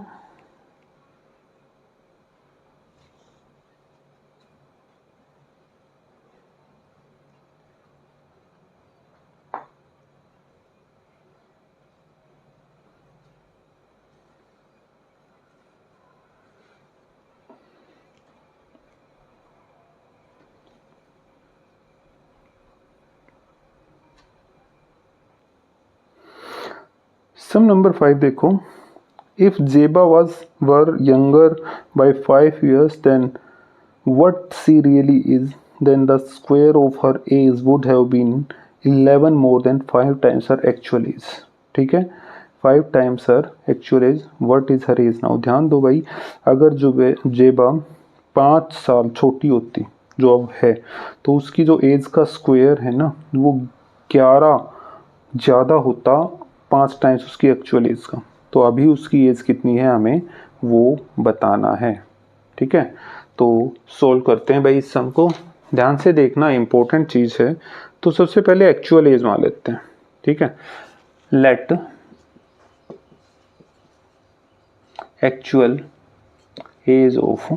सम नंबर 5 देखो, if Jeba were younger by 5 years than what she really is, then the square of her age would have been 11 more than 5 times her actual age। ठीक है, 5 times her actual age, what is her age now। ध्यान दो भाई, अगर जो जेबा 5 साल छोटी होती जो अब है, तो उसकी जो एज का स्क्वायर है ना वो 11 ज़्यादा होता 5 टाइम्स उसकी एक्चुअल एज का। तो अभी उसकी एज कितनी है हमें वो बताना है। ठीक है, तो सोल्व करते हैं भाई इस सम को। ध्यान से देखना, इंपॉर्टेंट चीज़ है। तो सबसे पहले एक्चुअल एज मान लेते हैं। ठीक है, लेट एक्चुअल एज ऑफ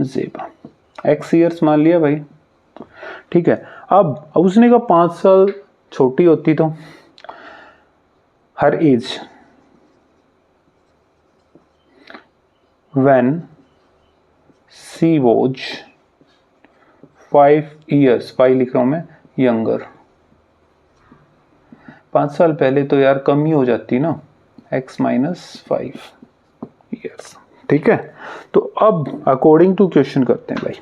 जेबा एक्स ईयर्स मान लिया भाई। ठीक है, अब उसने कहा 5 साल छोटी होती तो हर as when she was 5 years, 5 लिख रहा हूं मैं, यंगर। 5 साल पहले तो यार कम ही हो जाती ना, x माइनस 5 ईयर्स। ठीक है, तो अब अकॉर्डिंग टू क्वेश्चन करते हैं भाई।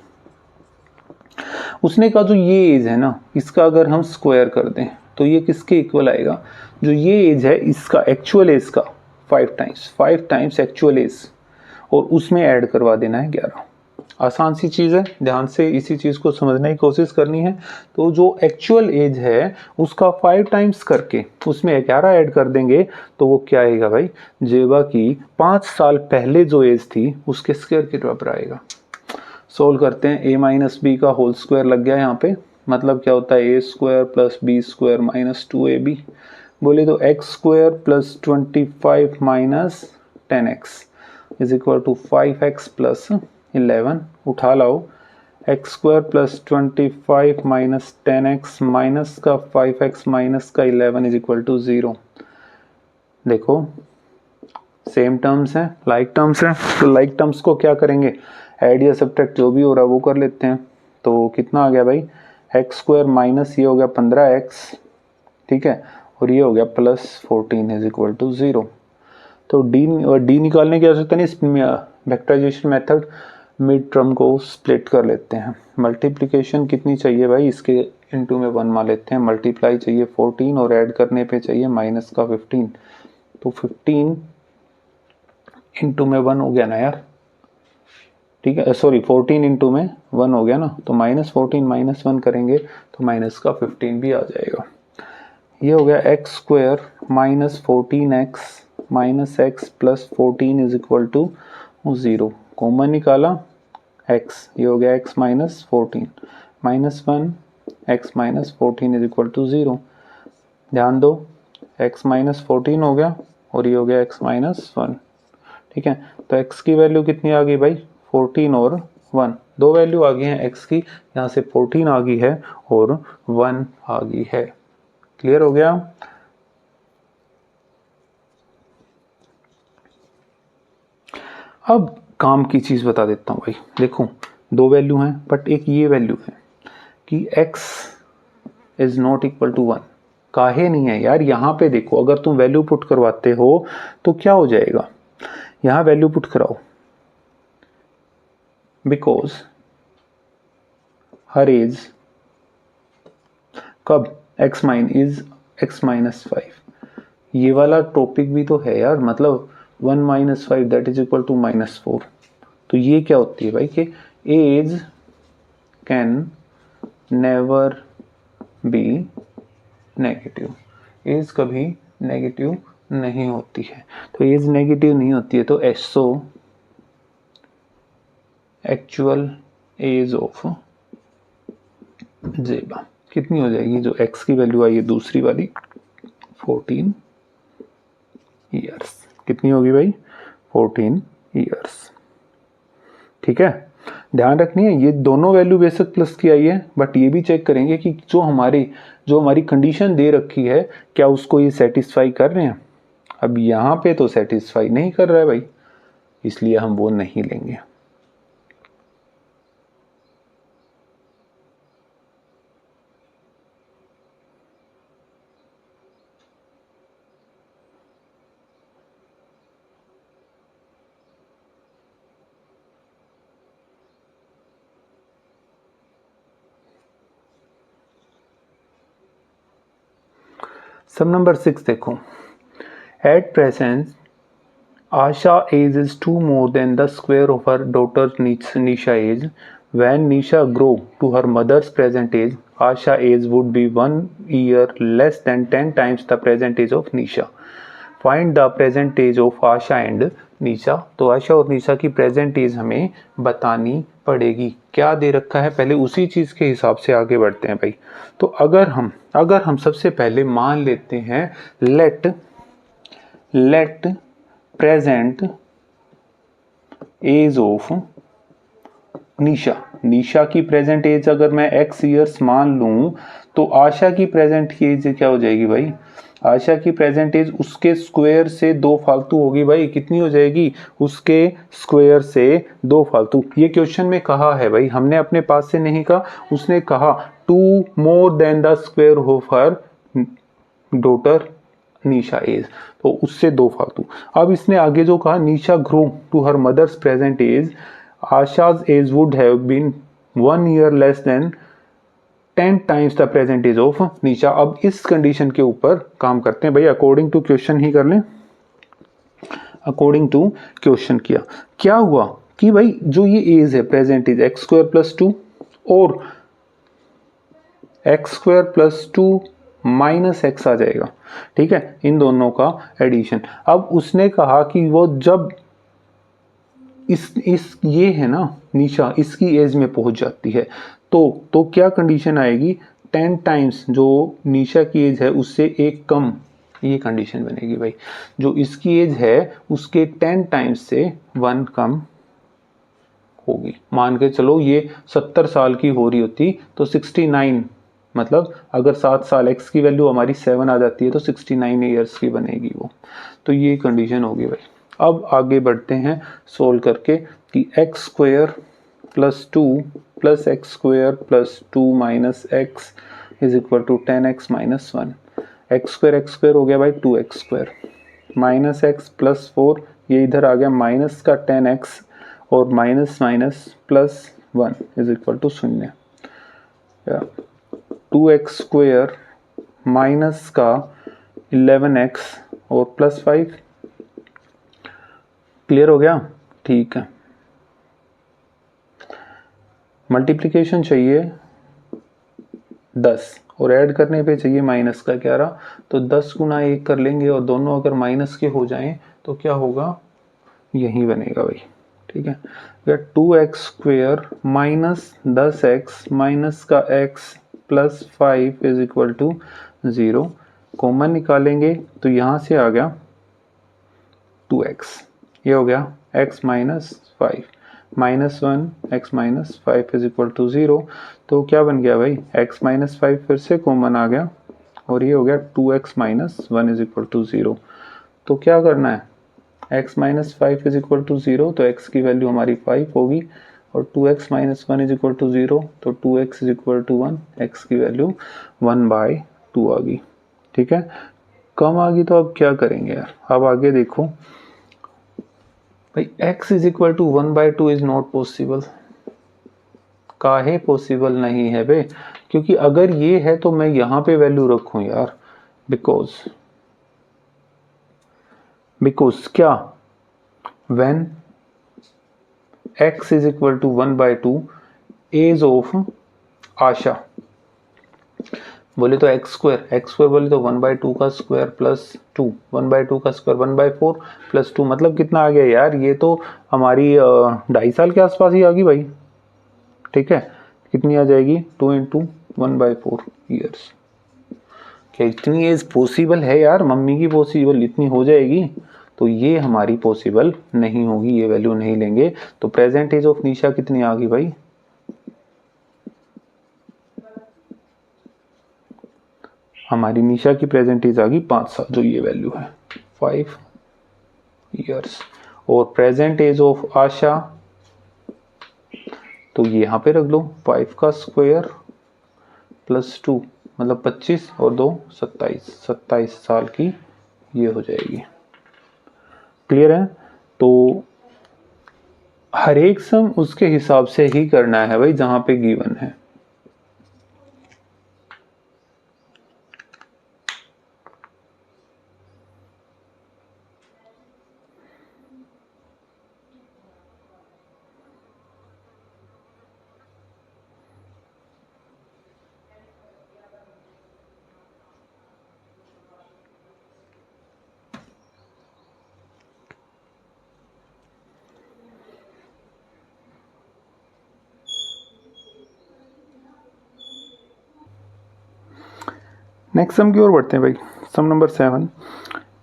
उसने कहा जो ये एज है ना, इसका अगर हम स्क्वायर कर दें तो ये किसके इक्वल आएगा, जो ये एज है इसका एक्चुअल एज का 5 टाइम्स एक्चुअल एज, और उसमें ऐड करवा देना है 11। आसान सी चीज़ है, ध्यान से इसी चीज़ को समझने की कोशिश करनी है। तो जो एक्चुअल एज है उसका 5 टाइम्स करके उसमें 11 ऐड कर देंगे तो वो क्या आएगा भाई, जेबा की 5 साल पहले जो एज थी उसके स्क्वायर के बराबर आएगा। सोल्व करते हैं, a माइनस बी का होल स्क्वायर लग गया यहाँ पे, मतलब क्या होता है a square plus b square minus 2ab। बोले तो x square plus 25 minus 10x is equal to 5x plus 11। उठा लाओ, x square plus 25 minus 10x minus का 5x माइनस का 11 इज इक्वल टू 0। देखो सेम टर्म्स हैं, लाइक टर्म्स हैं, तो लाइक टर्म्स को क्या करेंगे, ऐड या सब्ट्रैक्ट जो भी हो रहा है वो कर लेते हैं। तो कितना आ गया भाई, एक्स स्क्वायर माइनस ये हो गया 15x, ठीक है, और ये हो गया प्लस 14 इज इक्वल टू 0। तो डी निकालने की आवश्यकता नहीं, वेक्टराइजेशन मेथड मिड टर्म को स्प्लिट कर लेते हैं। मल्टीप्लिकेशन कितनी चाहिए भाई, इसके इनटू में 1 मान लेते हैं, मल्टीप्लाई चाहिए 14 और ऐड करने पे चाहिए माइनस का 15। तो 15 इंटू में 1 हो गया ना यार, ठीक है, सॉरी 14 इंटू में 1 हो गया ना, तो माइनस 14 माइनस 1 करेंगे तो माइनस का 15 भी आ जाएगा। ये हो गया x square minus 14x minus x plus 14 is equal to 0। Common निकाला x, ये हो गया x minus 14 minus 1 x minus 14 is equal to 0। ध्यान दो, x माइनस 14 हो गया और ये हो गया x माइनस 1। ठीक है, तो x की वैल्यू कितनी आ गई भाई, 14 और 1, दो वैल्यू आ गई हैं x की, यहाँ से 14 आ गई है और 1 आ गई है। क्लियर हो गया। अब काम की चीज बता देता हूं भाई, देखो दो वैल्यू हैं बट एक ये वैल्यू है कि x is not equal to 1। काहे नहीं है यार, यहाँ पे देखो अगर तुम वैल्यू पुट करवाते हो तो क्या हो जाएगा, यहाँ वैल्यू पुट कराओ, बिकॉज हर एज कब x माइनस 5। ये वाला टॉपिक भी तो है यार, मतलब 1 minus 5 that is equal to minus 4। तो ये क्या होती है भाई कि age can never be negative, age कभी नेगेटिव नहीं होती है। तो एज नेगेटिव नहीं होती है तो एसो एक्चुअल एज ऑफ जेबा कितनी हो जाएगी, जो x की वैल्यू आई है दूसरी वाली 14 ईयर्स। कितनी होगी भाई? 14 ईयर्स। ठीक है, ध्यान रखनी है ये दोनों वैल्यू बेशक प्लस की आई है, बट ये भी चेक करेंगे कि जो हमारी कंडीशन दे रखी है क्या उसको ये सेटिस्फाई कर रहे हैं। अब यहाँ पे तो सेटिस्फाई नहीं कर रहा है भाई, इसलिए हम वो नहीं लेंगे। सम नंबर 6 देखो, at present Asha age is 2 more than the square of her daughter Nisha age. When Nisha grow to her mother's present age, Asha age would be 1 year less than 10 times the present age of Nisha. Find the present age of Asha and Nisha. तो आशा और निशा की present as हमें बतानी पड़ेगी। क्या दे रखा है पहले उसी चीज के हिसाब से आगे बढ़ते हैं भाई। तो अगर हम सबसे पहले मान लेते हैं लेट प्रेजेंट एज ऑफ निशा की प्रेजेंट एज अगर मैं x ईयर्स मान लूं तो आशा की प्रेजेंट की एज क्या हो जाएगी भाई? आशा की प्रेजेंट एज उसके स्क्वायर से 2 फालतू होगी भाई। कितनी हो जाएगी? उसके स्क्वायर से 2 फालतू। ये क्वेश्चन में कहा है भाई, हमने अपने पास से नहीं कहा, उसने कहा 2 more than the square of her daughter Nisha age, तो उससे 2 फालतू। अब इसने आगे जो कहा Nisha grow to her mother's present age, Asha's age would have been 1 year less than 10 times the present age of Nisha. अब इस कंडीशन के ऊपर काम करते हैं भाई, अकॉर्डिंग टू क्वेश्चन ही कर लें। अकॉर्डिंग टू क्वेश्चन किया क्या हुआ कि भाई जो ये एज है present age x square plus 2 और x square plus 2 minus x आ जाएगा। ठीक है, इन दोनों का एडिशन। अब उसने कहा कि वो जब ये है ना निशा इसकी एज में पहुंच जाती है तो क्या कंडीशन आएगी? 10 टाइम्स जो निशा की एज है उससे एक कम, ये कंडीशन बनेगी भाई। जो इसकी एज है उसके 10 टाइम्स से 1 कम होगी। मान के चलो ये 70 साल की हो रही होती तो 69, मतलब अगर 7 साल x की वैल्यू हमारी 7 आ जाती है तो 69 ईयर्स की बनेगी वो। तो ये कंडीशन होगी भाई। अब आगे बढ़ते हैं सोल्व करके कि x square plus 2 plus x square plus 2 minus x is equal to 10x minus 1। X square हो गया भाई 2x square minus x plus 4, ये इधर आ गया माइनस का 10x और minus minus plus 1 is equal to 0। 2x square minus का 11x और प्लस 5। क्लियर हो गया? ठीक है, मल्टीप्लिकेशन चाहिए 10 और ऐड करने पे चाहिए माइनस का 11, तो 10 गुना 1 कर लेंगे और दोनों अगर माइनस के हो जाएं तो क्या होगा? यही बनेगा भाई। ठीक है, 2x square minus 10x minus का x plus 5 is equal to 0। Common निकालेंगे तो यहाँ से आ गया 2x, ये हो गया x minus 5 minus 1 x minus 5 is equal to 0। तो क्या बन गया भाई? x माइनस 5 फिर से कॉमन आ गया और ये हो गया 2x minus 1 is equal to 0। तो क्या करना है? x minus 5 is equal to 0, तो x की वैल्यू हमारी 5 होगी और 2x minus 1 is equal to 0, तो 2x is equal to 1, x की वैल्यू 1/2 आ गई। ठीक है, कम आ गई तो अब क्या करेंगे यार? अब आगे देखो भाई, x is equal to 1/2 is not possible. काहे पॉसिबल नहीं है बे? क्योंकि अगर ये है तो मैं यहाँ पे वैल्यू रखूं यार, बिकॉज क्या? when x is equal to 1/2 age of Asha, बोले तो x स्क्वायर बोले तो 1/2 का स्क्वायर प्लस 2, 1/2 का स्क्वायर 1/4 प्लस 2, मतलब कितना आ गया यार? ये तो हमारी 2.5 साल के आसपास ही आ गई भाई। ठीक है, कितनी आ जाएगी? 2 × 1/4 ईयर्स। क्या इतनी एज पॉसिबल है यार? मम्मी की पॉसिबल इतनी हो जाएगी? तो ये हमारी पॉसिबल नहीं होगी, ये वैल्यू नहीं लेंगे। तो प्रेजेंट एज ऑफ निशा कितनी आ गई भाई? हमारी निशा की प्रेजेंट एज आ गई 5 साल, जो ये वैल्यू है 5 ईयर्स। और प्रेजेंट एज ऑफ आशा तो ये यहाँ पे रख लो, 5 का स्क्वायर प्लस 2 मतलब 25 और 2 27, 27 साल की ये हो जाएगी। क्लियर है? तो हर एक सम उसके हिसाब से ही करना है भाई जहां पे गिवन है। नेक्स्ट सम की ओर बढ़ते हैं भाई। Sum number 7,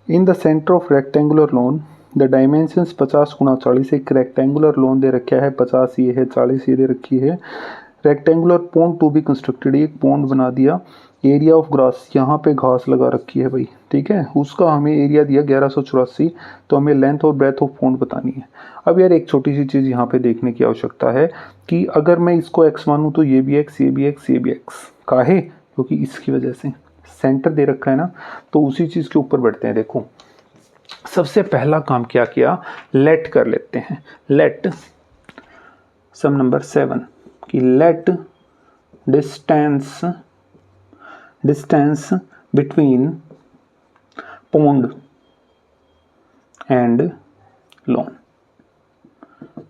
in the centre of rectangular lawn the dimensions 50 गुणा 40। एक रेक्टेंगुलर लोन दे रखा है, 50 ये है, 40 ये दे रखी है। Rectangular pond to be constructed, एक पॉन्ड बना दिया। एरिया ऑफ ग्रास, यहाँ पे घास लगा रखी है भाई, ठीक है। उसका हमें एरिया दिया 1184, तो हमें लेंथ और ब्रेथ ऑफ पॉन्ड बतानी है। अब यार एक छोटी सी चीज़ यहाँ पे देखने की आवश्यकता है कि अगर मैं इसको x मानूँ तो ये भी x, ये भी x, ये भी x। काहे? क्योंकि इसकी वजह से सेंटर दे रखा है ना। तो उसी चीज़ के ऊपर बढ़ते हैं। देखो सबसे पहला काम क्या किया, लेट कर लेते हैं। लेट सम नंबर 7 कि let distance between pond and lawn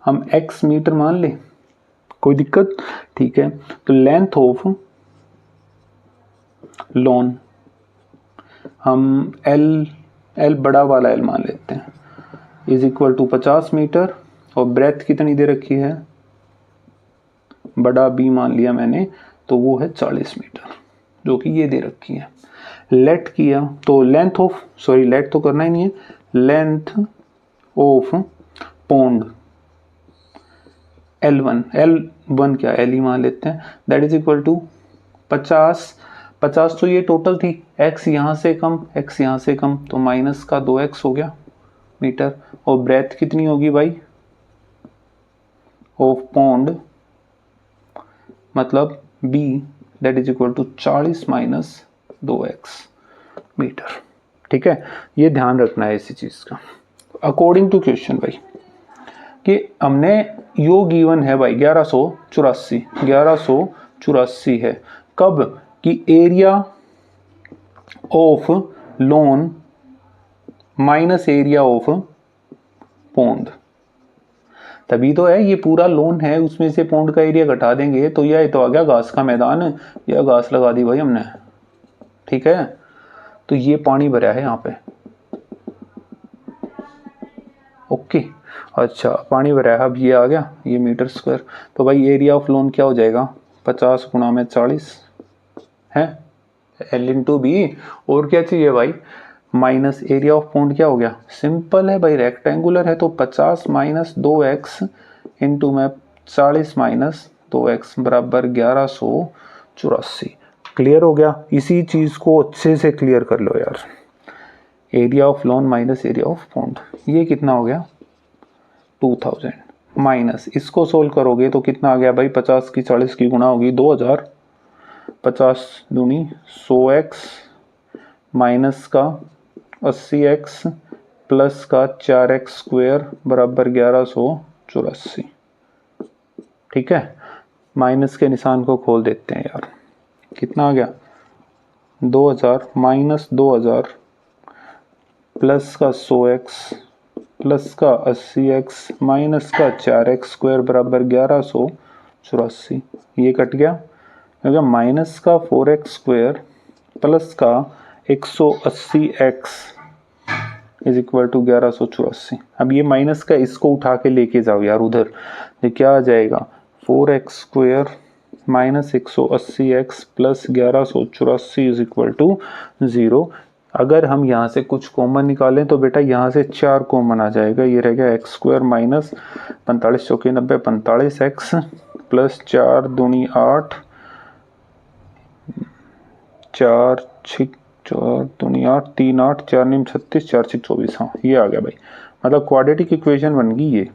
हम x मीटर मान ले, कोई दिक्कत? ठीक है। तो लेंथ ऑफ लॉन हम L बड़ा वाला L मान लेते हैं, इज इक्वल टू 50 मीटर। और ब्रेथ कितनी दे रखी है, बड़ा B मान लिया मैंने, तो वो है 40 मीटर, जो कि ये दे रखी है। लेट किया तो लेंथ ऑफ, सॉरी लेट तो करना ही नहीं है, लेंथ ऑफ पॉन्ड L1 क्या L ही मान लेते हैं, दैट इज इक्वल टू 50 तो ये टोटल थी, x यहाँ से कम, x यहाँ से कम, तो माइनस का 2x हो गया मीटर। और ब्रेथ कितनी होगी भाई ऑफ पॉन्ड मतलब b, that is equal to 40 minus 2x metre. ठीक है, ये ध्यान रखना है इसी चीज का। अकॉर्डिंग टू क्वेश्चन भाई कि हमने यो गिवन है भाई 1184 है। कब कि area of loan minus area of pond, तभी तो है। ये पूरा लोन है, उसमें से पॉन्ड का एरिया घटा देंगे तो यह तो आ गया घास का मैदान, या घास लगा दी भाई हमने। ठीक है, तो ये पानी भरा है यहाँ पे। ओके, अच्छा पानी भरा है। अब ये आ गया ये मीटर स्क्वायर, तो भाई एरिया ऑफ लोन क्या हो जाएगा 50 गुणा में 40 है L इंटू बी। और क्या चाहिए भाई, माइनस एरिया ऑफ पॉन्ड क्या हो गया, सिंपल है भाई, रेक्टेंगुलर है तो 50 माइनस 2x इंटू में 40 माइनस 2x बराबर 1184। क्लियर हो गया? इसी चीज को अच्छे से क्लियर कर लो यार। Area of loan minus area of pond, ये कितना हो गया 2000 माइनस, इसको सोल्व करोगे तो कितना आ गया भाई, 50 की 40 की गुणा होगी 2000, 50 दूनी 100x माइनस का 80x प्लस का 4x स्क्वायर बराबर 1184। ठीक है, माइनस के निशान को खोल देते हैं यार, कितना आ गया 2000 माइनस 2000 प्लस का 100x प्लस का 80x माइनस का 4x स्क्वायर बराबर 1184। ये कट गया, क्योंकि माइनस का 4x स्क्वायर प्लस का 180x इज इक्वल टू 1184। अब ये माइनस का इसको उठा के लेके जाओ यार उधर, ये क्या आ जाएगा 4x square -180x plus 1184 is equal to 0। अगर हम यहाँ से कुछ कॉमन निकालें तो बेटा यहाँ से 4 कॉमन आ जाएगा, ये रहेगा x² माइनस 45 चौके 90 45x प्लस 4 दूनी 8 4 6 4 दूनी 8 3 8 4 9 36 4 6 24। हाँ ये आ गया भाई, मतलब क्वाड्रेटिक इक्वेशन बन गई ये।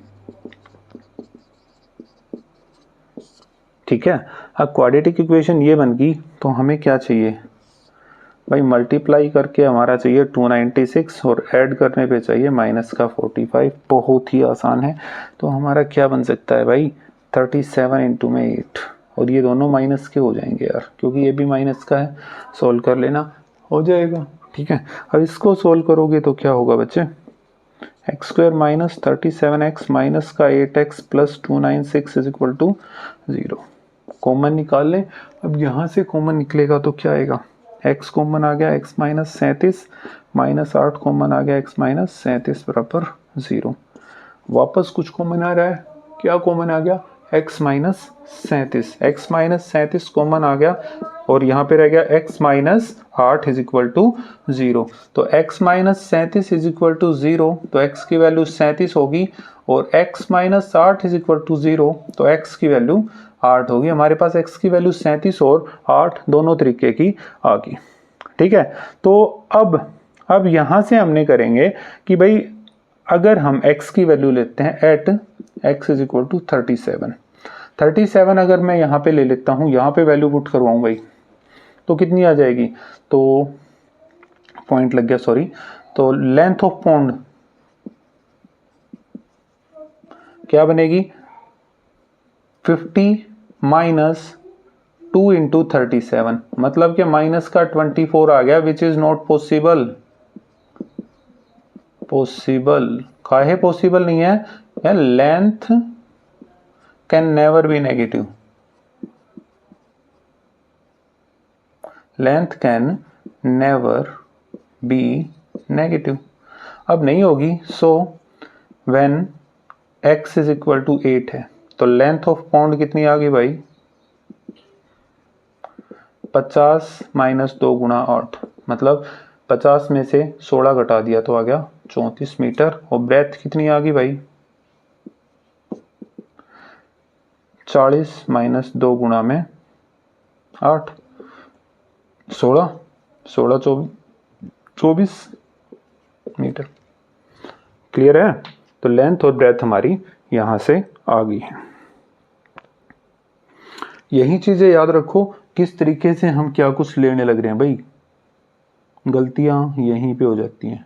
ठीक है, अब क्वाड्रेटिक इक्वेशन ये बन गई तो हमें क्या चाहिए भाई, मल्टीप्लाई करके हमारा चाहिए 296 और ऐड करने पे चाहिए माइनस का 45। बहुत ही आसान है। तो हमारा क्या बन सकता है भाई, 37 इंटू में 8, और ये दोनों माइनस के हो जाएंगे यार, क्योंकि ये भी माइनस का है। सोल्व कर लेना, हो जाएगा। ठीक है, अब इसको सोल्व करोगे तो क्या होगा बच्चे, x² माइनस 37x माइनस का 8x plus 296 is equal to 0। Common निकाल लें। अब यहाँ से कॉमन निकलेगा तो क्या आएगा, x कॉमन आ गया, x माइनस 37 माइनस 8 कॉमन आ गया, x माइनस 37 बराबर 0। वापस कुछ कॉमन आ रहा है, क्या कॉमन आ गया, x minus 37, x minus 37 common आ गया, और यहाँ पे रह गया x minus 8 is equal to 0। तो x minus 37 is equal to 0, तो x की वैल्यू 37 होगी, और x minus 8 is equal to 0, तो x की वैल्यू 8 होगी। हमारे पास x की वैल्यू 37 और 8 दोनों तरीके की आ गई। ठीक है, तो अब यहाँ से हमने करेंगे कि भाई अगर हम x की वैल्यू लेते हैं at x is equal to 37 अगर मैं यहाँ पे ले लेता हूँ, यहाँ पे वैल्यू पुट करवाऊँ भाई, तो कितनी आ जाएगी, तो पॉइंट लग गया सॉरी, तो लेंथ ऑफ पॉन्ड क्या बनेगी, 50 माइनस 2 इंटू 37, मतलब कि माइनस का 24 आ गया, विच इज नॉट पॉसिबल। काहे पॉसिबल नहीं है, length can never be negative, length can never be negative. अब नहीं होगी, so when x is equal to 8 है, तो लेंथ ऑफ पॉन्ड कितनी आ गई भाई, 50 माइनस 2 गुणा 8, मतलब 50 में से 16 घटा दिया तो आ गया 34 मीटर। और ब्रेथ कितनी आ गई भाई, 40 माइनस 2 गुणा में 8, 16 24 मीटर। क्लियर है, तो लेंथ और ब्रेथ हमारी यहां से आ गई है। यही चीजें याद रखो, किस तरीके से हम क्या कुछ लेने लग रहे हैं भाई, गलतियां यहीं पे हो जाती हैं।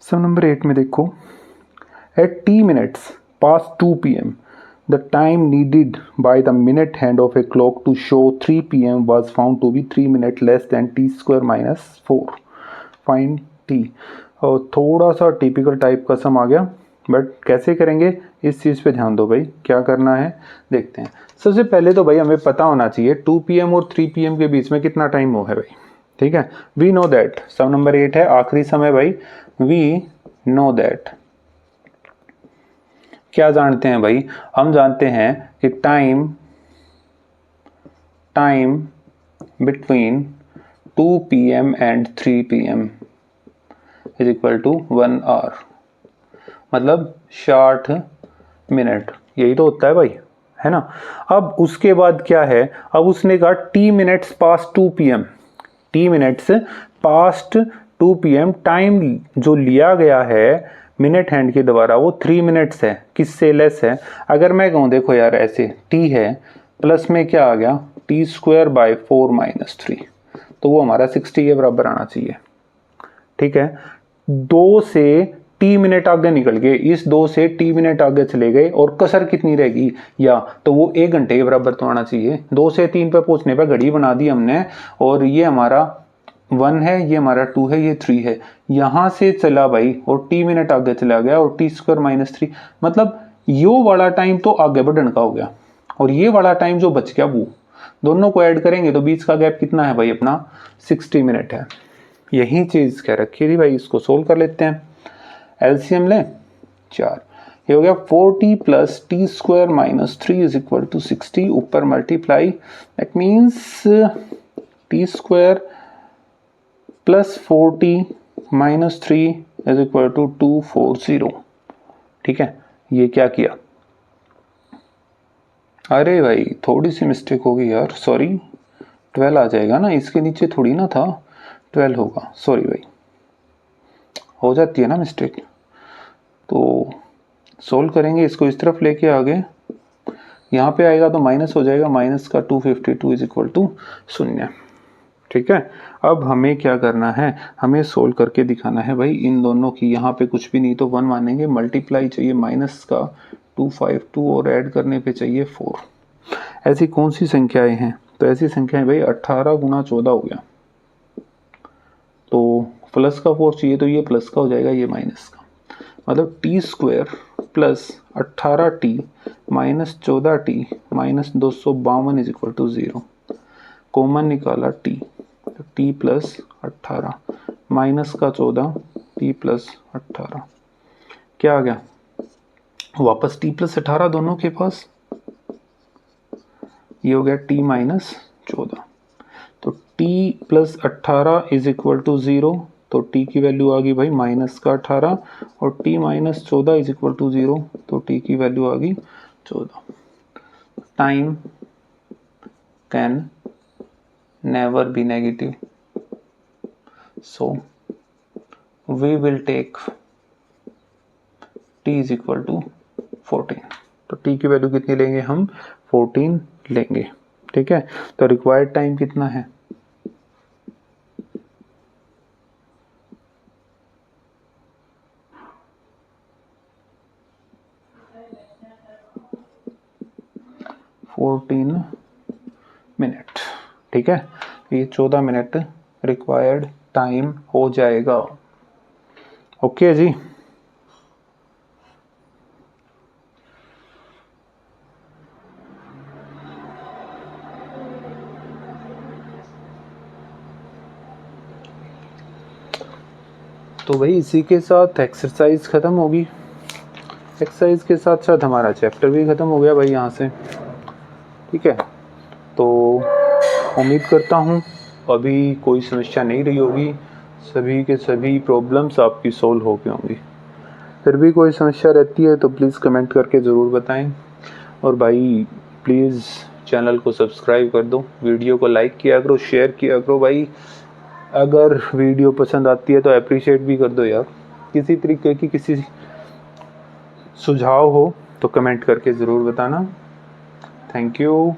सम नंबर 8 में देखो, eight t minutes past 2 p.m. the time needed by the minute hand of a clock to show 3 p.m. was found to be 3 minutes less than t square minus 4. Find t। और थोड़ा सा typical type का सम आ गया, but कैसे करेंगे इस चीज़ पे ध्यान दो भाई, क्या करना है देखते हैं। सबसे पहले तो भाई हमें पता होना चाहिए 2 p.m. और 3 p.m. के बीच में कितना टाइम हो है भाई। ठीक है, we know that, sum number 8 है, आखिरी समय भाई, वी नो दैट। क्या जानते हैं भाई, हम जानते हैं कि time between 2 p.m. And 3 p.m. Is equal to 1 hour, मतलब 60 मिनट, यही तो होता है भाई, है ना। अब उसके बाद क्या है, अब उसने कहा t minutes past 2 p.m. t minutes past 2 p.m. Time जो लिया गया है मिनट हैंड के द्वारा वो 3 मिनट्स है, किससे लेस है। अगर मैं कहूँ देखो यार ऐसे t है, प्लस में क्या आ गया t² बाई 4 माइनस 3, तो वो हमारा 60 के बराबर आना चाहिए। ठीक है, 2 से t मिनट आगे निकल गए, इस 2 से t मिनट आगे चले गए और कसर कितनी रहेगी, या तो वो 1 घंटे के बराबर तो आना चाहिए। 2 से 3 पे पहुंचने पर घड़ी बना दी हमने, और ये हमारा 1 है, ये हमारा 2 है, ये 3 है, यहां से चला भाई और t मिनट आगे चला गया और t² - 3, मतलब यो वाला टाइम तो आगे बढ़ने का हो गया, और ये वाला टाइम जो बच गया वो दोनों को ऐड करेंगे तो बीच का गैप कितना है भाई अपना 60 मिनट है। यही चीज कह रखी थी भाई, इसको सोल्व कर लेते हैं। एलसीएम लें 4, ये हो गया 40 plus t² - 3 is equal to 60, ऊपर multiply, that means t² plus 40 - 3 is equal to 240। ठीक है, ये क्या किया, अरे भाई थोड़ी सी मिस्टेक होगी यार, सॉरी, 12 आ जाएगा ना, इसके नीचे थोड़ी ना था, 12 होगा, सॉरी भाई, हो जाती है ना मिस्टेक। तो सोल्व करेंगे इसको, इस तरफ लेके आगे, यहाँ पे आएगा तो माइनस हो जाएगा, माइनस का 252 इज इक्वल टू 0। ठीक है, अब हमें क्या करना है, हमें सोल्व करके दिखाना है भाई इन दोनों की, यहाँ पे कुछ भी नहीं तो 1 मानेंगे, मल्टीप्लाई चाहिए माइनस का 252 और ऐड करने पे चाहिए 4। ऐसी कौन सी संख्याएं हैं, तो ऐसी संख्याएं भाई 18 गुना 14 हो गया, तो प्लस का 4 चाहिए तो ये प्लस का हो जाएगा, ये माइनस का, मतलब t² plus 18t minus 14t minus 252 is equal to 0। Common निकाला t, तो t प्लस 18 माइनस का 14 t प्लस 18, क्या आ गया वापस t प्लस 18 दोनों के पास, ये हो गया t माइनस 14, तो t plus 18 is equal to 0, तो t की वैल्यू आ गई भाई माइनस का 18, और t minus 14 is equal to 0, तो t की वैल्यू आ गई 14। Time can never be negative, so we will take t is equal to 14, तो t की वैल्यू कितनी लेंगे हम, 14 लेंगे। ठीक है, तो रिक्वायर्ड टाइम कितना है, मिनट। ठीक है, ये 14 मिनट रिक्वायर्ड टाइम हो जाएगा। ओके जी, तो भाई इसी के साथ एक्सरसाइज ख़त्म होगी, एक्सरसाइज के साथ साथ हमारा चैप्टर भी ख़त्म हो गया भाई यहाँ से। ठीक है, तो उम्मीद करता हूँ अभी कोई समस्या नहीं रही होगी, सभी के सभी प्रॉब्लम्स आपकी सोल्व हो गई होंगी। फिर भी कोई समस्या रहती है तो प्लीज़ कमेंट करके ज़रूर बताएं, और भाई प्लीज़ चैनल को सब्सक्राइब कर दो, वीडियो को लाइक किया करो, शेयर किया करो भाई, अगर वीडियो पसंद आती है तो अप्रिशिएट भी कर दो यार। किसी तरीके की किसी सुझाव हो तो कमेंट करके ज़रूर बताना। Thank you.